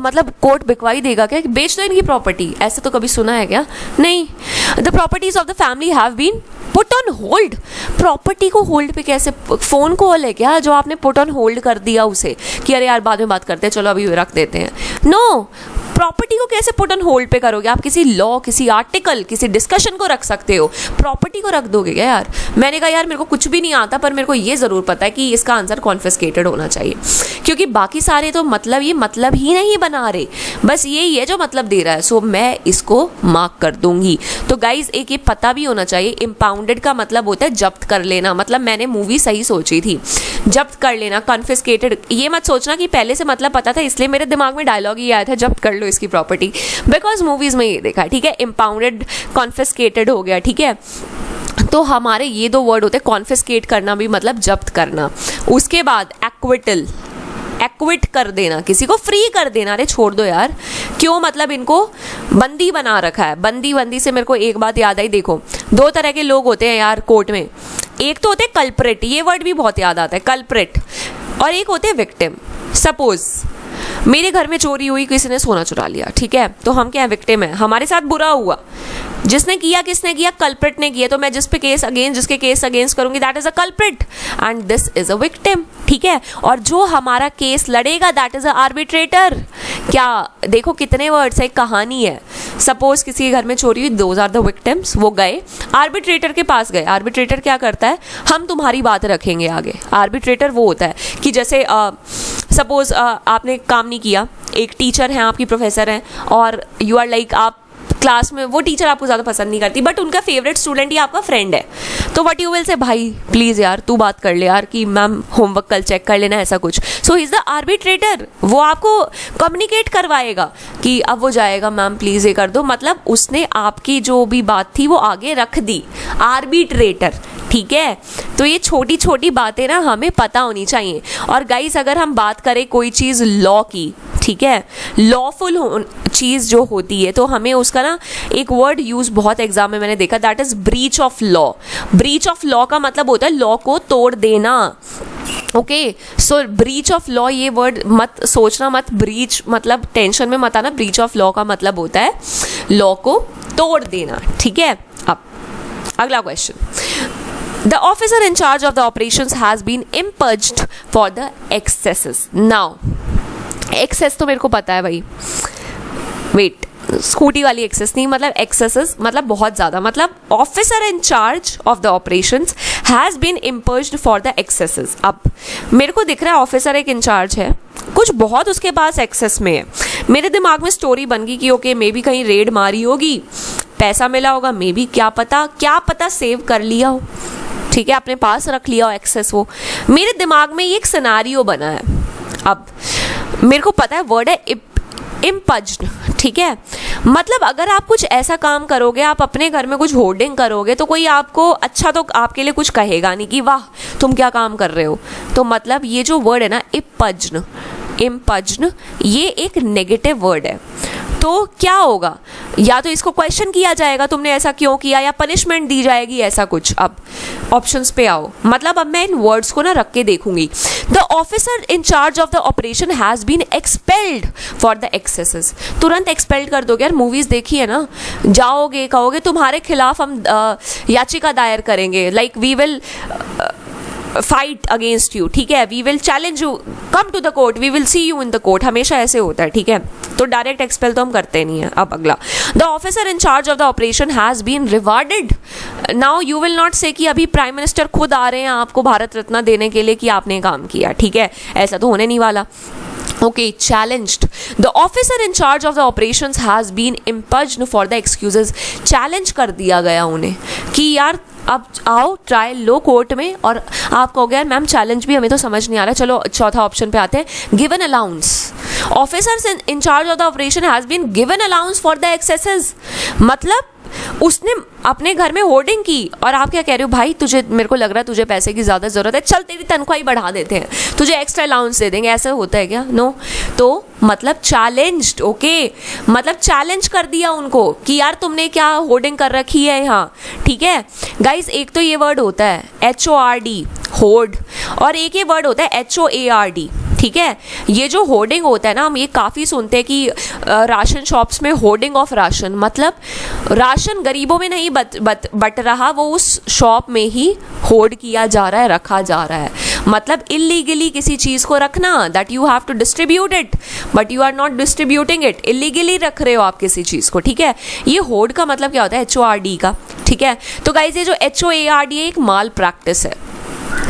मतलब कोर्ट बिकवाई देगा क्या, बेच दो इनकी प्रॉपर्टी? ऐसा तो कभी सुना है क्या? नहीं। The properties of the family have been put on hold. Property को होल्ड पे कैसे? फोन कॉल है क्या जो आपने पुट ऑन होल्ड कर दिया उसे कि अरे यार बाद में बात करते हैं, चलो अभी रख देते हैं? नो, प्रॉपर्टी को कैसे पुट ऑन होल्ड पे करोगे? आप किसी लॉ, किसी आर्टिकल, किसी डिस्कशन को रख सकते हो, प्रॉपर्टी को रख दोगे क्या यार? मैंने कहा यार मेरे को कुछ भी नहीं आता, पर मेरे को ये ज़रूर पता है कि इसका आंसर कॉन्फिस्केटेड होना चाहिए, क्योंकि बाकी सारे तो मतलब ये मतलब ही नहीं बना रहे, बस यही है जो मतलब दे रहा है, सो मैं इसको मार्क कर दूंगी। तो गाइज एक ये पता भी होना चाहिए, इम्पाउंडेड का मतलब होता है जब्त कर लेना, मतलब मैंने मूवी सही सोची थी, जब्त कर लेना। कॉन्फिस्केटेड ये मत सोचना कि पहले से मतलब पता था इसलिए मेरे दिमाग में डायलॉग ही आया था जब्त कर लो इसकी प्रॉपर्टी, बिकॉज मूवीज में ये देखा है। ठीक है, इम्पाउंडेड कॉन्फिस्केटेड हो गया। ठीक है, तो हमारे ये दो वर्ड होते हैं, कॉन्फिस्केट करना भी मतलब जब्त करना। उसके बाद एक्विटल, एक्विट कर देना, किसी को फ्री कर देना। अरे छोड़ दो यार, क्यों मतलब इनको बंदी बना रखा है? बंदी से मेरे को एक बात याद आई, देखो दो तरह के लोग होते हैं यार कोर्ट में, एक तो होते हैं कल्प्रेट, ये वर्ड भी बहुत याद आता है, कल्प्रेट, और एक होते हैं विक्टिम। सपोज मेरे घर में चोरी हुई, किसी ने सोना चुरा लिया, ठीक है, तो हम क्या है, विक्टिम है, हमारे साथ बुरा हुआ, जिसने किया किसने किया? कल्प्रिट ने किया, तो मैं जिसके केस अगेंस्ट करूंगी that is a culprit and this is a victim. ठीक है, और जो हमारा केस लड़ेगा दैट इज अ आर्बिट्रेटर। क्या देखो कितने वर्ड्स है, कहानी है। सपोज किसी के घर में चोरी हुई, दोज आर द विक्टिम्स, वो गए आर्बिट्रेटर के पास गए। आर्बिट्रेटर क्या करता है? हम तुम्हारी बात रखेंगे आगे। आर्बिट्रेटर वो होता है कि जैसे सपोज आपने काम नहीं किया, एक टीचर हैं, आपकी प्रोफेसर हैं, और यू आर लाइक, आप क्लास में वो टीचर आपको ज़्यादा पसंद नहीं करती, बट उनका फेवरेट स्टूडेंट ही आपका फ्रेंड है, तो व्हाट यू विल से, भाई प्लीज़ यार तू बात कर ले यार कि मैम होमवर्क कल चेक कर लेना, ऐसा कुछ। सो ही इज़ द आर्बिट्रेटर, वो आपको कम्युनिकेट करवाएगा कि अब वो जाएगा, मैम प्लीज़ ये कर दो, मतलब उसने आपकी जो भी बात थी वो आगे रख दी, आर्बिट्रेटर। ठीक है, तो ये छोटी छोटी बातें ना हमें पता होनी चाहिए। और गाइस अगर हम बात करें कोई चीज़ लॉ की, ठीक है, लॉफुल चीज़ जो होती है, तो हमें उसका ना एक वर्ड यूज़ बहुत एग्जाम में मैंने देखा, that is breach of law. Breach of law का मतलब होता है लॉ को तोड़ देना। Okay, so breach of law, ये वर्ड मत सोचना, मत ब्रीच मतलब टेंशन में मत आना, ब्रीच ऑफ लॉ का मतलब होता है लॉ को तोड़ देना। ठीक है, अब अगला question, The officer in charge of the operations has been impeached for the excesses. Now, excess तो मेरे को पता है भाई, वेट, स्कूटी वाली एक्सेस नहीं, मतलब एक्सेसेस मतलब बहुत ज़्यादा, मतलब officer in charge of the operations has been impugned for the excesses. अब मेरे को दिख रहा है ऑफिसर एक इंचार्ज है, कुछ बहुत उसके पास एक्सेस में है। मेरे दिमाग में स्टोरी बन गई कि ओके मे बी कहीं रेड मारी होगी, पैसा मिला होगा, मे बी क्या पता सेव कर लिया हो, ठीक है, अपने पास रख लिया हो एक्सेस। वो मेरे दिमाग में ये एक सिनारियो बना है। अब मेरे को पता है वर्ड है इम्पज्ड, ठीक है, मतलब अगर आप कुछ ऐसा काम करोगे, आप अपने घर में कुछ होर्डिंग करोगे, तो कोई आपको अच्छा तो आपके लिए कुछ कहेगा नहीं कि वाह तुम क्या काम कर रहे हो। तो मतलब ये जो वर्ड है ना इम्पज्न, इम्पज्न, ये एक नेगेटिव वर्ड है। तो क्या होगा, या तो इसको क्वेश्चन किया जाएगा तुमने ऐसा क्यों किया, या पनिशमेंट दी जाएगी, ऐसा कुछ। अब ऑप्शंस पे आओ, मतलब अब मैं इन वर्ड्स को ना रख के देखूंगी। The officer in charge of the operation has been expelled for the excesses. तुरंत एक्सपेल्ड कर दोगे यार, मूवीज देखी है ना, जाओगे कहोगे तुम्हारे खिलाफ हम याचिका दायर करेंगे, like we will fight against you, ठीक है, we will challenge you, come to the court, we will see you in the court, हमेशा ऐसे होता है, ठीक है। तो डायरेक्ट एक्सपेल तो हम करते नहीं है। अब अगला, the officer in charge of the operation has been rewarded. Now you will not say कि अभी प्राइम मिनिस्टर खुद आ रहे हैं आपको भारत रत्न देने के लिए कि आपने काम किया, ठीक है, ऐसा तो होने नहीं वाला। Okay, challenged. The officer in charge of the operations has been impugned for the excuses. Challenge कर दिया गया उन्हें कि यार अब आओ ट्रायल लो कोर्ट में, और आप कहोगे यार मैम चैलेंज भी हमें तो समझ नहीं आ रहा। चलो चौथा ऑप्शन पे आते हैं, given allowance. Officers in charge of the operation has been given allowance for the excesses. मतलब उसने अपने घर में होर्डिंग की और आप क्या कह रहे हो, भाई तुझे, मेरे को लग रहा है तुझे पैसे की ज़्यादा ज़रूरत है, चल तेरी तनख्वाह ही बढ़ा देते हैं, तुझे एक्स्ट्रा अलाउंस दे देंगे। ऐसा होता है क्या? नो। तो मतलब चैलेंज्ड, ओके, मतलब चैलेंज कर दिया उनको कि यार तुमने क्या होर्डिंग कर रखी है यहाँ, ठीक है गाइज। एक तो ये वर्ड होता है HORD, होर्ड, और एक ये वर्ड होता है HOARD, ठीक है। ये जो होर्डिंग होता है ना, हम ये काफ़ी सुनते हैं कि राशन शॉप्स में होर्डिंग ऑफ राशन, मतलब राशन गरीबों में नहीं बट रहा, वो उस शॉप में ही होर्ड किया जा रहा है, रखा जा रहा है। मतलब इलीगली किसी चीज़ को रखना, that you have to distribute it but you are not distributing it, illegally रख रहे हो आप किसी चीज़ को, ठीक है। ये होर्ड का मतलब क्या होता है, HORD का, ठीक है। तो गाइज ये जो HOARD एक माल प्रैक्टिस है।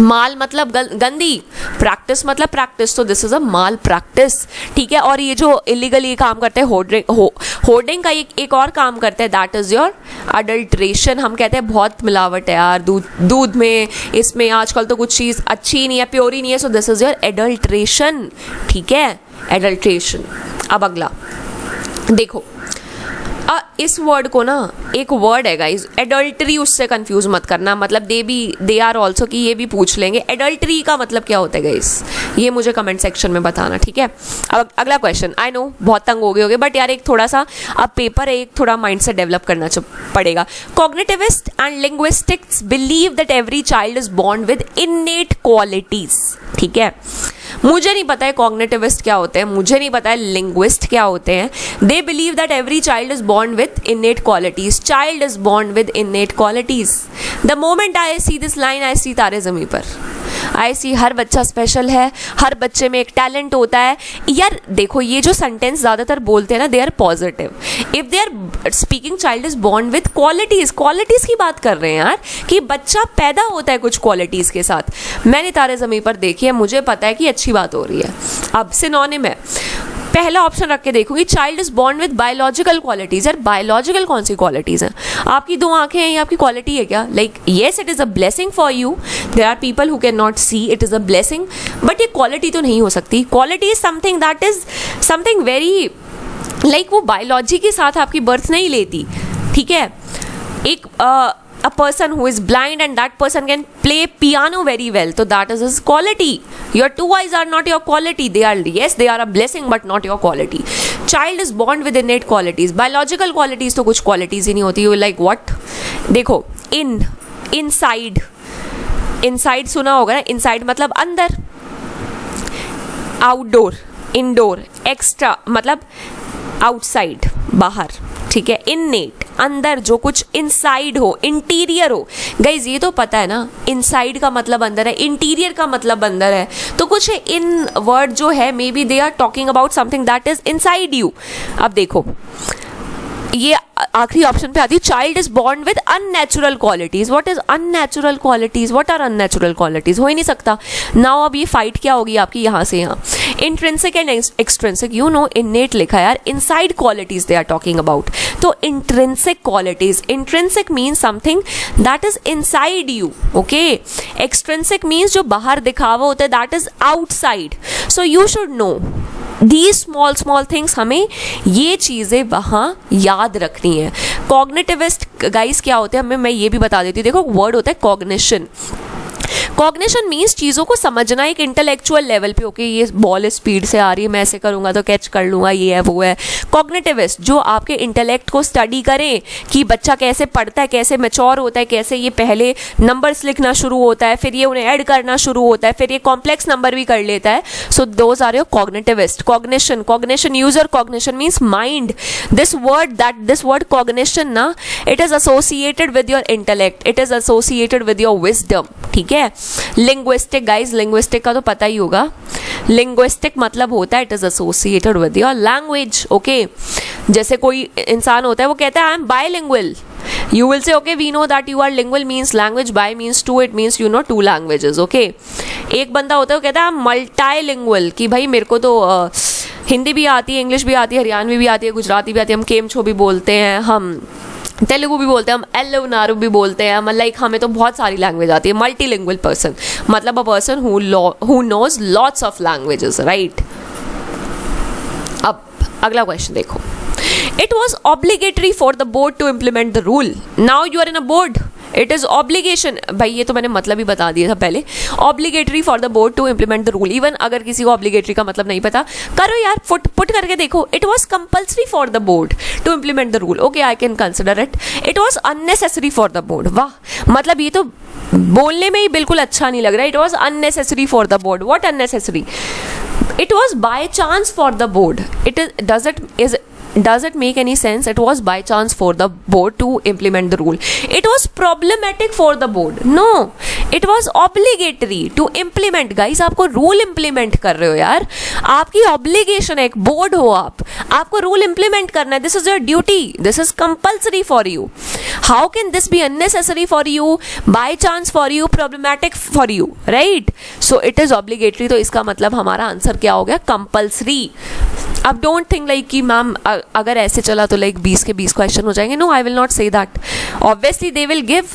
माल मतलब गंदी, प्रैक्टिस मतलब प्रैक्टिस, तो this is a mall practice, ठीक है। और ये जो इलीगली काम करते हैं होर्डिंग का एक और काम करते हैं, दैट इज योर अडल्ट्रेशन। हम कहते हैं बहुत मिलावट है यार दूध में, इसमें आजकल तो कुछ चीज़ अच्छी नहीं है, प्योर ही नहीं है, so this is your adulteration, ठीक है, एडल्ट्रेशन। अब अगला देखो, इस वर्ड को ना, एक वर्ड है गाइज एडल्ट्री, उससे कंफ्यूज मत करना, मतलब दे आर ऑल्सो कि ये भी पूछ लेंगे एडल्ट्री का मतलब क्या होता है गाइज, ये मुझे कमेंट सेक्शन में बताना, ठीक है। अब अगला क्वेश्चन, आई नो बहुत तंग हो गए होगे, बट यार एक थोड़ा सा अब पेपर है, एक थोड़ा माइंड से डेवलप करना पड़ेगा। Cognitivist and linguistics believe that every child is born with innate qualities, ठीक है। मुझे नहीं पता है कॉग्निटिविस्ट क्या होते हैं, मुझे नहीं पता है लिंग्विस्ट क्या होते हैं। They believe that every child is born with innate qualities, child is born with innate qualities. The moment I see this line, I see Taare Zameen पर, आई सी हर बच्चा स्पेशल है, हर बच्चे में एक टैलेंट होता है। यार देखो, ये जो सेंटेंस ज़्यादातर बोलते हैं ना, they are positive. If they are speaking child is born with qualities, qualities की बात कर रहे हैं यार, कि बच्चा पैदा होता है कुछ क्वालिटीज़ के साथ। मैंने तारे ज़मीं पर देखी है, मुझे पता है कि अच्छी बात हो रही है। अब सिनोनिम है, पहला ऑप्शन रख के देखूंगी, child is born with biological qualities. यार बायोलॉजिकल कौन सी क्वालिटीज हैं? आपकी 2 आंखें हैं, ये आपकी क्वालिटी है क्या? Like yes, it is a blessing for you, there are people who can not see, it is a blessing, but ये क्वालिटी तो नहीं हो सकती। Quality is something that is something very, like वो बायोलॉजी के साथ आपकी बर्थ नहीं लेती, ठीक है। एक a person who is blind and that person can play piano very well, so that is his quality. Your 2 eyes are not your quality, they are, yes they are a blessing but not your quality. Child is born with innate qualities, biological qualities तो कुछ qualities ही नहीं होती। You like what? देखो, inside सुना होगा ना, inside मतलब अंदर, outdoor, indoor, extra मतलब outside, बाहर, ठीक है। इननेट अंदर, जो कुछ इनसाइड हो, इंटीरियर हो। गाइज ये तो पता है ना, इनसाइड का मतलब अंदर है, इंटीरियर का मतलब अंदर है, तो कुछ इन वर्ड जो है, may be they are talking about something that is inside you. अब देखो, ये आखिरी ऑप्शन पे आती है, child is born with unnatural qualities. What is unnatural qualities? What are unnatural qualities? हो ही नहीं सकता। नाउ अब ये फाइट क्या होगी आपकी यहाँ से यहाँ, intrinsic and extrinsic, you know innate लिखा है यार, inside qualities they are talking about. तो intrinsic qualities, intrinsic means something that is inside you, okay. Extrinsic means जो बाहर दिखावा होता है, that is outside. So you should know these small things, हमें ये चीज़ें वहाँ याद रखनी है। कॉग्निटिविस्ट गाइस क्या होते हैं, हमें मैं ये भी बता देती हूँ। देखो वर्ड होता है कॉग्निशन। कॉग्निशन मीन्स चीज़ों को समझना एक इंटेलेक्चुअल लेवल पे, ओके ये बॉल स्पीड से आ रही है, मैं ऐसे करूँगा तो कैच कर लूँगा, ये है वो है। कॉग्निटिविस्ट जो आपके इंटेलेक्ट को स्टडी करें कि बच्चा कैसे पढ़ता है, कैसे मैच्योर होता है, कैसे ये पहले नंबर्स लिखना शुरू होता है, फिर ये उन्हें ऐड करना शुरू होता है, फिर ये कॉम्प्लेक्स नंबर भी कर लेता है। So those are your cognitivist. Cognition user cognition means mind. This word cognition ना, it is associated with your intellect, it is associated with your wisdom, ठीक है। लिंग्विस्टिक गाइज, लिंग्विस्टिक का तो पता ही होगा, लिंग्विस्टिक मतलब होता है it is associated with your language, okay. जैसे कोई इंसान होता है वो कहता है I am bilingual, you will say okay we know that you are lingual means language, bi means two, it means you know two languages, okay। एक बंदा होता है वो कहता है मल्टीलिंगुअल, कि भाई मेरे को तो हिंदी भी आती है, इंग्लिश भी आती है, हरियाणवी भी आती है, गुजराती भी आती है, हम केमछो भी बोलते हैं, हम तेलुगु भी बोलते हैं, हम एल्लुनारू भी बोलते हैं, लाइक हमें तो बहुत सारी लैंग्वेज आती है। मल्टीलिंगुअल पर्सन मतलब a person who knows lots of languages, right. अब अगला क्वेश्चन देखो, it was obligatory for the board to implement the rule. Now you are in a board, it is obligation, भाई ये तो मैंने मतलब ही बता दिया था पहले, obligatory for the board to implement the rule। even अगर किसी को obligatory का मतलब नहीं पता, करो यार, put करके देखो। it was compulsory for the board to implement the rule, okay I can consider it। it was unnecessary for the board, वाह, मतलब ये तो बोलने में ही बिल्कुल अच्छा नहीं लग रहा है। it was unnecessary for the board, what unnecessary? it was by chance for the board, does it make any sense? It was by chance for the board to implement the rule. It was problematic for the board, no, it was obligatory to implement। guys आपको rule implement कर रहे हो यार, आपकी obligation है, एक board हो आपको रूल implement करना है, this is your duty, this is compulsory for you। how can this be unnecessary for you, by chance for you, problematic for you, right? so it is obligatory, तो इसका मतलब हमारा answer क्या हो गया, compulsory। अब डोंट थिंक लाइक कि ma'am अगर ऐसे चला तो लाइक 20 के 20 क्वेश्चन हो जाएंगे, no I will not say that. Obviously they will give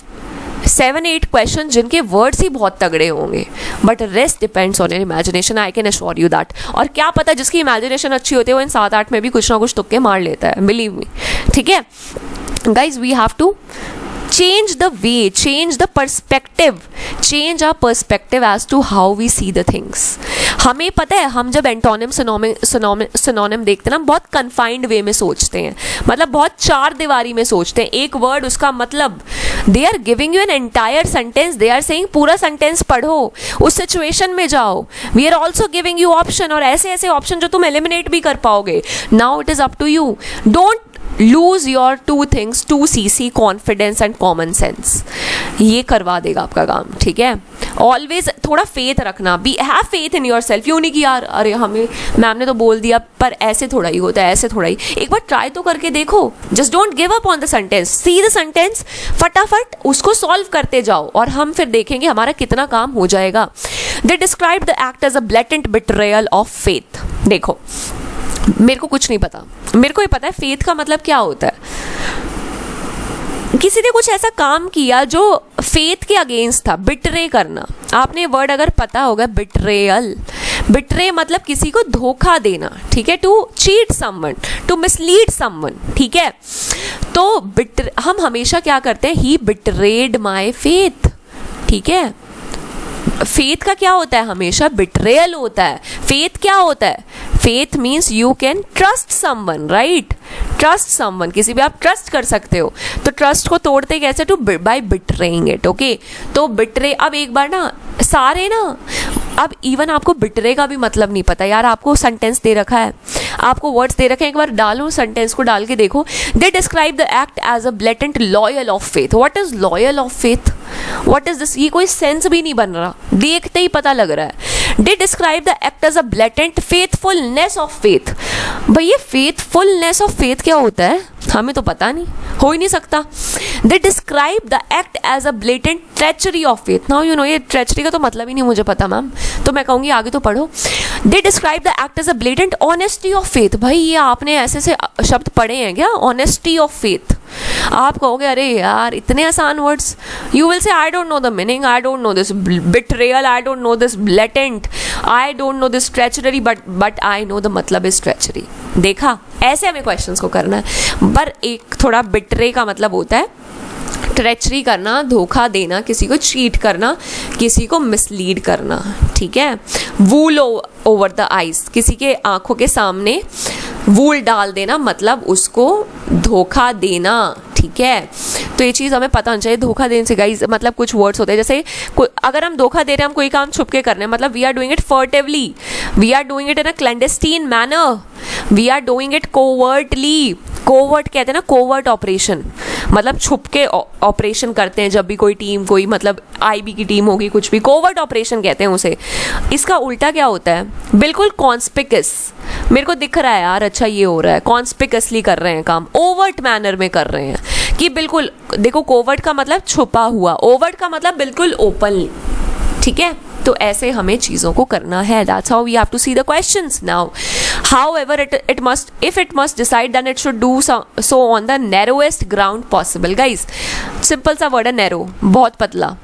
7-8 question जिनके वर्ड्स ही बहुत तगड़े होंगे, but rest depends on your imagination, I can assure you that. और क्या पता जिसकी इमेजिनेशन अच्छी होती है वो इन 7-8 में भी कुछ ना कुछ तुक्के मार लेता है, बिलीव मी, ठीक है। Guys we have to change the way, change the perspective, change our perspective as to how we see the things। हमें पता है हम जब एंटोनिम सिनोनिम देखते हैं ना, बहुत कन्फाइंड वे में सोचते हैं, मतलब बहुत चार दीवारी में सोचते हैं। एक वर्ड उसका मतलब, they are giving you an entire sentence, they are saying पूरा सेंटेंस पढ़ो, उस सिचुएशन में जाओ। We are also giving you option, और ऐसे ऐसे ऑप्शन जो तुम एलिमिनेट भी कर पाओगे। Now it is up to you, don't lose your 2 things, 2 CC, confidence and common sense. ये करवा देगा आपका काम, ठीक है। ऑलवेज थोड़ा फेथ रखना, be have faith in yourself. यूँ नहीं कि यार अरे हमें मैम ने तो बोल दिया पर ऐसे थोड़ा ही होता है, ऐसे थोड़ा ही, एक बार ट्राई तो करके देखो। Just don't give up on the sentence, C the sentence, फटाफट उसको सॉल्व करते जाओ और हम फिर देखेंगे हमारा कितना काम हो जाएगा। They describe the act as a blatant betrayal of faith. देखो मेरे को कुछ नहीं पता, मेरे को ये पता है फेथ का मतलब क्या होता है। किसी ने कुछ ऐसा काम किया जो फेथ के अगेंस्ट था, बिट्रे करना। आपने वर्ड अगर पता होगा, बिट्रेयल, बिट्रे मतलब किसी को धोखा देना, ठीक है, to cheat someone, to mislead someone, ठीक है। तो हम हमेशा क्या करते हैं, ही बिट्रेड माय फेथ, ठीक है। फेथ का क्या होता है, हमेशा बिट्रेयल होता है। फेथ क्या होता है, faith means you can trust someone, right, trust someone, किसी भी आप ट्रस्ट कर सकते हो। तो ट्रस्ट को तोड़ते कैसे, to by betraying it, okay. तो बिट्रे, अब एक बार ना सारे ना, अब इवन आपको बिट्रे का भी मतलब नहीं पता यार, आपको सेंटेंस दे रखा है, आपको वर्ड्स दे रखे हैं, एक बार डालो सेंटेंस को, डाल के देखो। They describe the act as a blatant loyal of faith. What is loyal of faith, what is this, ये कोई सेंस भी नहीं बन रहा, देखते ही पता लग रहा है। They describe the act as a blatant faithfulness of faith. भाई ये फेथफुलनेस ऑफ फेथ क्या होता है, हमें तो पता नहीं, हो ही नहीं सकता। They describe the act as a blatant treachery of faith. Now you know, ये ट्रेचरी का तो मतलब ही नहीं मुझे पता मैम, तो मैं कहूँगी आगे तो पढ़ो। They describe the act as a blatant honesty of faith. भाई ये आपने ऐसे से शब्द पढ़े हैं क्या, ऑनेस्टी ऑफ फेथ। आप कहोगे अरे यार इतने आसान words, you will say I don't know the meaning, I don't no this betrayal, I don't no this blatant, I don't no this treachery, but I know the मतलब is treachery. देखा, ऐसे हमें क्वेश्चंस को करना है। पर एक थोड़ा बिट्रे का मतलब होता है ट्रेचरी करना, धोखा देना, किसी को चीट करना, किसी को मिसलीड करना, ठीक है। वूल ओवर द आइज, किसी के आंखों के सामने वूल डाल देना, मतलब उसको धोखा देना, ठीक है। तो ये चीज़ हमें पता होना चाहिए। धोखा देने से गाइस मतलब कुछ वर्ड्स होते हैं, जैसे अगर हम धोखा दे रहे हैं, हम कोई काम छुप के कर रहे हैं, मतलब we are doing it furtively, we are doing it in a clandestine manner, we are doing it covertly. Covert कहते हैं ना, कोवर्ट ऑपरेशन, मतलब छुप के ऑपरेशन करते हैं जब भी कोई टीम, कोई मतलब आईबी की टीम होगी, कुछ भी कोवर्ट ऑपरेशन कहते हैं उसे। इसका उल्टा क्या होता है? बिल्कुल कॉन्स्पिकस, मेरे को दिख रहा है यार, अच्छा ये हो रहा है, कॉन्स्पिकसली कर रहे हैं काम, ओवर्ट मैनर में कर रहे हैं कि बिल्कुल देखो, कोवर्ट का मतलब छुपा हुआ, ओवर्ट का मतलब बिल्कुल ओपनली, ठीक है। तो ऐसे हमें चीज़ों को करना है। That's how we have to see the questions now. However, if it must decide, then it should do so on the narrowest ground possible. Guys, simple सा वर्ड है narrow, बहुत पतला,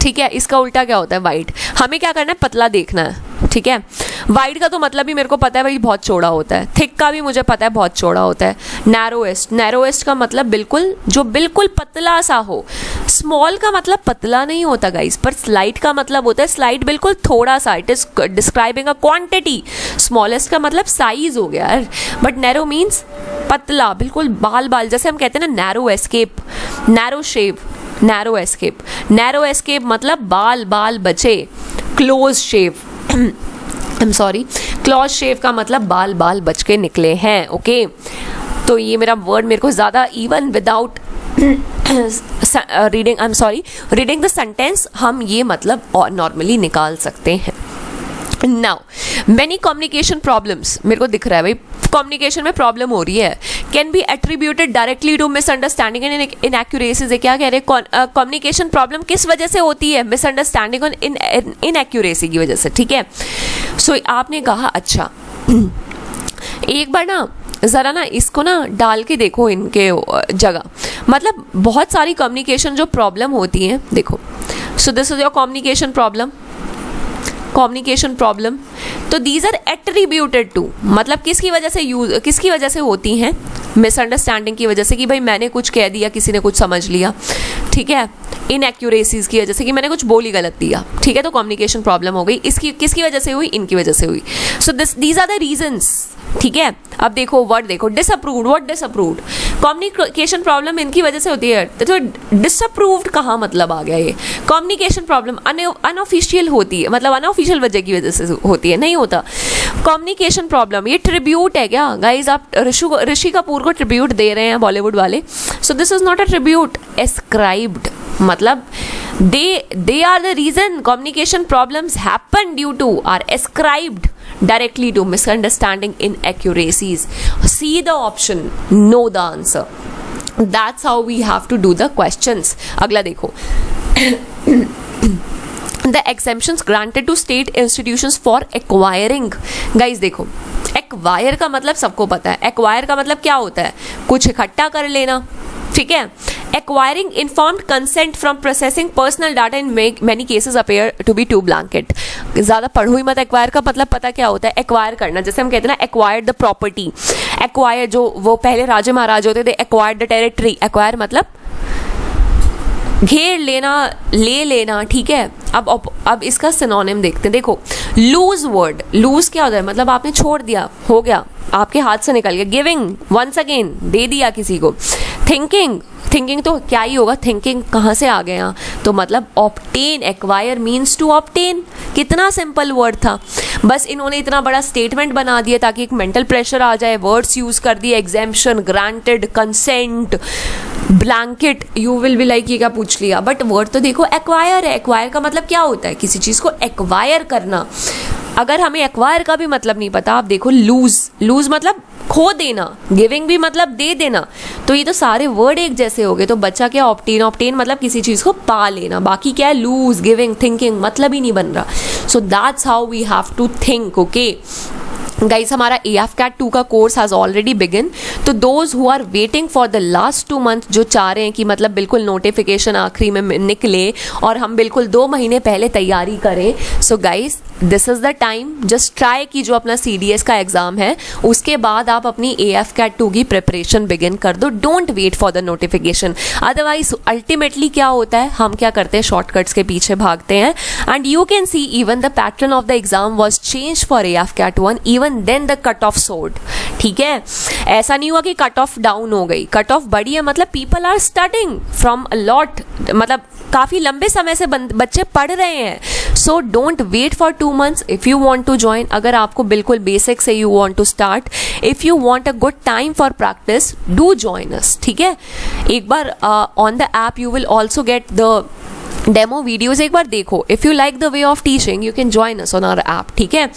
ठीक है। इसका उल्टा क्या होता है? वाइड। हमें क्या करना है? पतला देखना है, ठीक है। वाइड का तो मतलब ही मेरे को पता है भाई, बहुत चौड़ा होता है। थिक का भी मुझे पता है, बहुत चौड़ा होता है। नैरोएस्ट का मतलब बिल्कुल, जो बिल्कुल पतला सा हो। स्मॉल का मतलब पतला नहीं होता गाइस, पर स्लाइट का मतलब होता है स्लाइट बिल्कुल थोड़ा सा, it is describing a quantity. Smallest का मतलब साइज हो गया, बट नैरो मीन्स पतला, बिल्कुल बाल, जैसे हम कहते हैं ना narrow escape, narrow shave, narrow escape. Narrow escape मतलब बाल बचे। Close shave, I am sorry, close shave का मतलब बाल बच के निकले हैं, ओके। तो ये मेरा वर्ड मेरे को ज़्यादा, even without reading, I am sorry, reading the sentence, हम ये मतलब और नॉर्मली निकाल सकते हैं। नाउ मेनी कम्युनिकेशन प्रॉब्लम्स, मेरे को दिख रहा है भाई कम्युनिकेशन में प्रॉब्लम हो रही है, can be attributed directly to misunderstanding and inaccuracies. क्या कह रहे हैं? कम्युनिकेशन प्रॉब्लम किस वजह से होती है? मिसअंडरस्टैंडिंग और इनएक्यूरेसी की वजह से, ठीक है। सो आपने कहा अच्छा, एक बार ना ज़रा ना इसको ना डाल के देखो इनके जगह, मतलब बहुत सारी कम्युनिकेशन जो प्रॉब्लम होती हैं, देखो। सो this is your communication problem. तो दीज आर एट्रीब्यूटेड टू, मतलब किसकी वजह से होती हैं? मिसअंडरस्टैंडिंग की वजह से, कि भाई मैंने कुछ कह दिया, किसी ने कुछ समझ लिया, ठीक है। इनएक्यूरेसीज की वजह से, कि मैंने कुछ बोल ही गलत दिया, ठीक है। तो कम्युनिकेशन प्रॉब्लम हो गई। इसकी किसकी वजह से हुई? इनकी वजह से हुई। So these are the reasons, ठीक है। अब देखो वर्ड देखो, disapproved. What disapproved? Communication problem इनकी वजह से होती है, तो डिसअप्रूव्ड कहाँ मतलब आ गया? ये कम्युनिकेशन प्रॉब्लम अनऑफिशियल होती है, मतलब अनऑफिशियल वजह की वजह से होती है, नहीं होता। कम्युनिकेशन प्रॉब्लम, ये ट्रिब्यूट है क्या गाइज? आप ऋषि कपूर को ट्रिब्यूट दे रहे हैं बॉलीवुड वाले। सो this is not a tribute, ascribed, मतलब they are the reason communication problems happen due to, are ascribed directly to misunderstanding, inaccuracies. See the option, know the answer. That's how we have to do the questions. अगला देखो the exemptions granted to state institutions for acquiring. Guys देखो, acquire का मतलब सबको पता है। acquire का मतलब क्या होता है? कुछ इकट्ठा कर लेना, ठीक है। Acquiring informed consent from processing personal data in many cases appear to be too blanket. ज़्यादा पढ़ो ही मत। एक्वायर का मतलब पता क्या होता है? एक्वायर करना, जैसे हम कहते हैं ना एक्वायर्ड द प्रॉपर्टी। एक्वायर, जो वो पहले राजे महाराज होते थे, एक्वायर्ड द टेरिटरी। एक्वायर मतलब घेर लेना, ले लेना, ठीक है। अब इसका सिनोनिम देखते हैं। देखो लूज वर्ड, लूज क्या होता है? मतलब आपने छोड़ दिया, हो गया, आपके हाथ से निकल गया। गिविंग, वंस अगेन दे दिया किसी को। थिंकिंग तो क्या ही होगा? थिंकिंग कहाँ से आ गया? तो मतलब obtain, acquire means to obtain. कितना सिंपल वर्ड था, बस इन्होंने इतना बड़ा स्टेटमेंट बना दिया ताकि एक मेंटल प्रेशर आ जाए। वर्ड्स यूज कर दिए, exemption, granted, consent, blanket. You will be like ये क्या पूछ लिया, बट वर्ड तो देखो एक्वायर है। एक्वायर का मतलब क्या होता है? किसी चीज़ को एक्वायर करना। अगर हमें एक्वायर का भी मतलब नहीं पता, आप देखो लूज मतलब खो देना, गिविंग भी मतलब दे देना। तो ये तो सारे वर्ड एक जैसे हो गए। तो बच्चा क्या? ऑब्टेन मतलब किसी चीज़ को पा लेना। बाकी क्या है? लूज, गिविंग, थिंकिंग, मतलब ही नहीं बन रहा। So that's how we have to think, okay guys. हमारा AFCAT 2 का कोर्स हैज़ ऑलरेडी बिगिन। तो those who are waiting for the last 2 month, जो चाह रहे हैं कि मतलब बिल्कुल नोटिफिकेशन आखिरी में निकले और हम बिल्कुल 2 महीने पहले तैयारी करें, so guys this is the time, just try कि जो अपना CDS का एग्ज़ाम है उसके बाद आप अपनी AF-CAT 2 की प्रिपरेशन बिगिन कर दो. Don't wait for the notification. Otherwise ultimately क्या होता है, हम क्या करते हैं, शॉर्टकट्स के पीछे भागते हैं. And you can see even the pattern of the exam was change for AF-CAT 1, even then the cut off soared. ठीक है, ऐसा नहीं हुआ कि कट ऑफ डाउन हो गई, कट ऑफ बढ़ी है. मतलब people are studying from a lot, मतलब काफ़ी लंबे समय से बच्चे पढ़ रहे हैं. So don't wait for 2 months if you want to join. अगर आपको बिल्कुल बेसिक से you want to start, if you want a good time for practice, do join us. ठीक है, एक बार on the app you will also get the demo videos, एक बार देखो. If you like the way of teaching you can join us on our app. ठीक है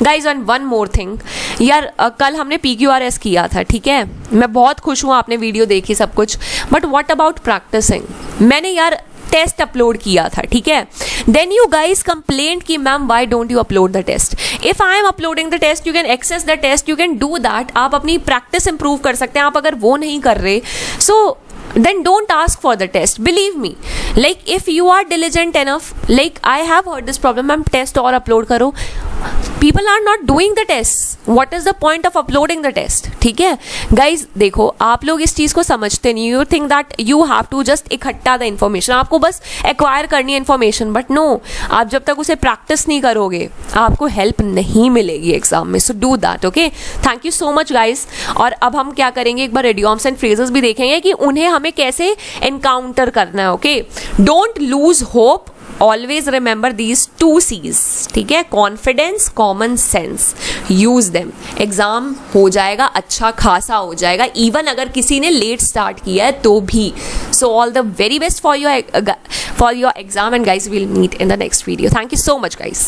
guys, and one more thing यार, कल हमने PQRS किया था. ठीक है, मैं बहुत खुश हूँ, आपने वीडियो देखी सब कुछ, बट व्हाट अबाउट प्रैक्टिसिंग. मैंने यार टेस्ट अपलोड किया था. ठीक है, देन यू गाइज कंप्लेंट कि ma'am why don't you upload the test. If I am uploading the test, you can access the test, you can do that. आप अपनी practice improve कर सकते हैं. आप अगर वो नहीं कर रहे, सो then don't ask for the test. Believe me, like if you are diligent enough, like I have heard this problem, ma'am test और अपलोड करो. People are not doing the tests. What is the point of uploading the test? ठीक है guys, देखो आप लोग इस चीज़ को समझते नहीं. You think that you have to just इकट्ठा द इन्फॉर्मेशन, आपको बस एक्वायर करनी है इन्फॉर्मेशन, बट नो, आप जब तक उसे प्रैक्टिस नहीं करोगे आपको हेल्प नहीं मिलेगी एग्जाम में. So do that. Okay, thank you so much guys. और अब हम क्या करेंगे, एक बार idioms एंड फ्रेजेस भी देखेंगे कि उन्हें हमें कैसे एनकाउंटर करना है. Okay, don't lose hope, always remember these 2 C's. ठीक है, confidence, common sense, use them. Exam हो जाएगा, अच्छा खासा हो जाएगा, इवन अगर किसी ने लेट स्टार्ट किया है तो भी. So all the very best for your exam, and guys will meet in the next video. Thank you so much guys.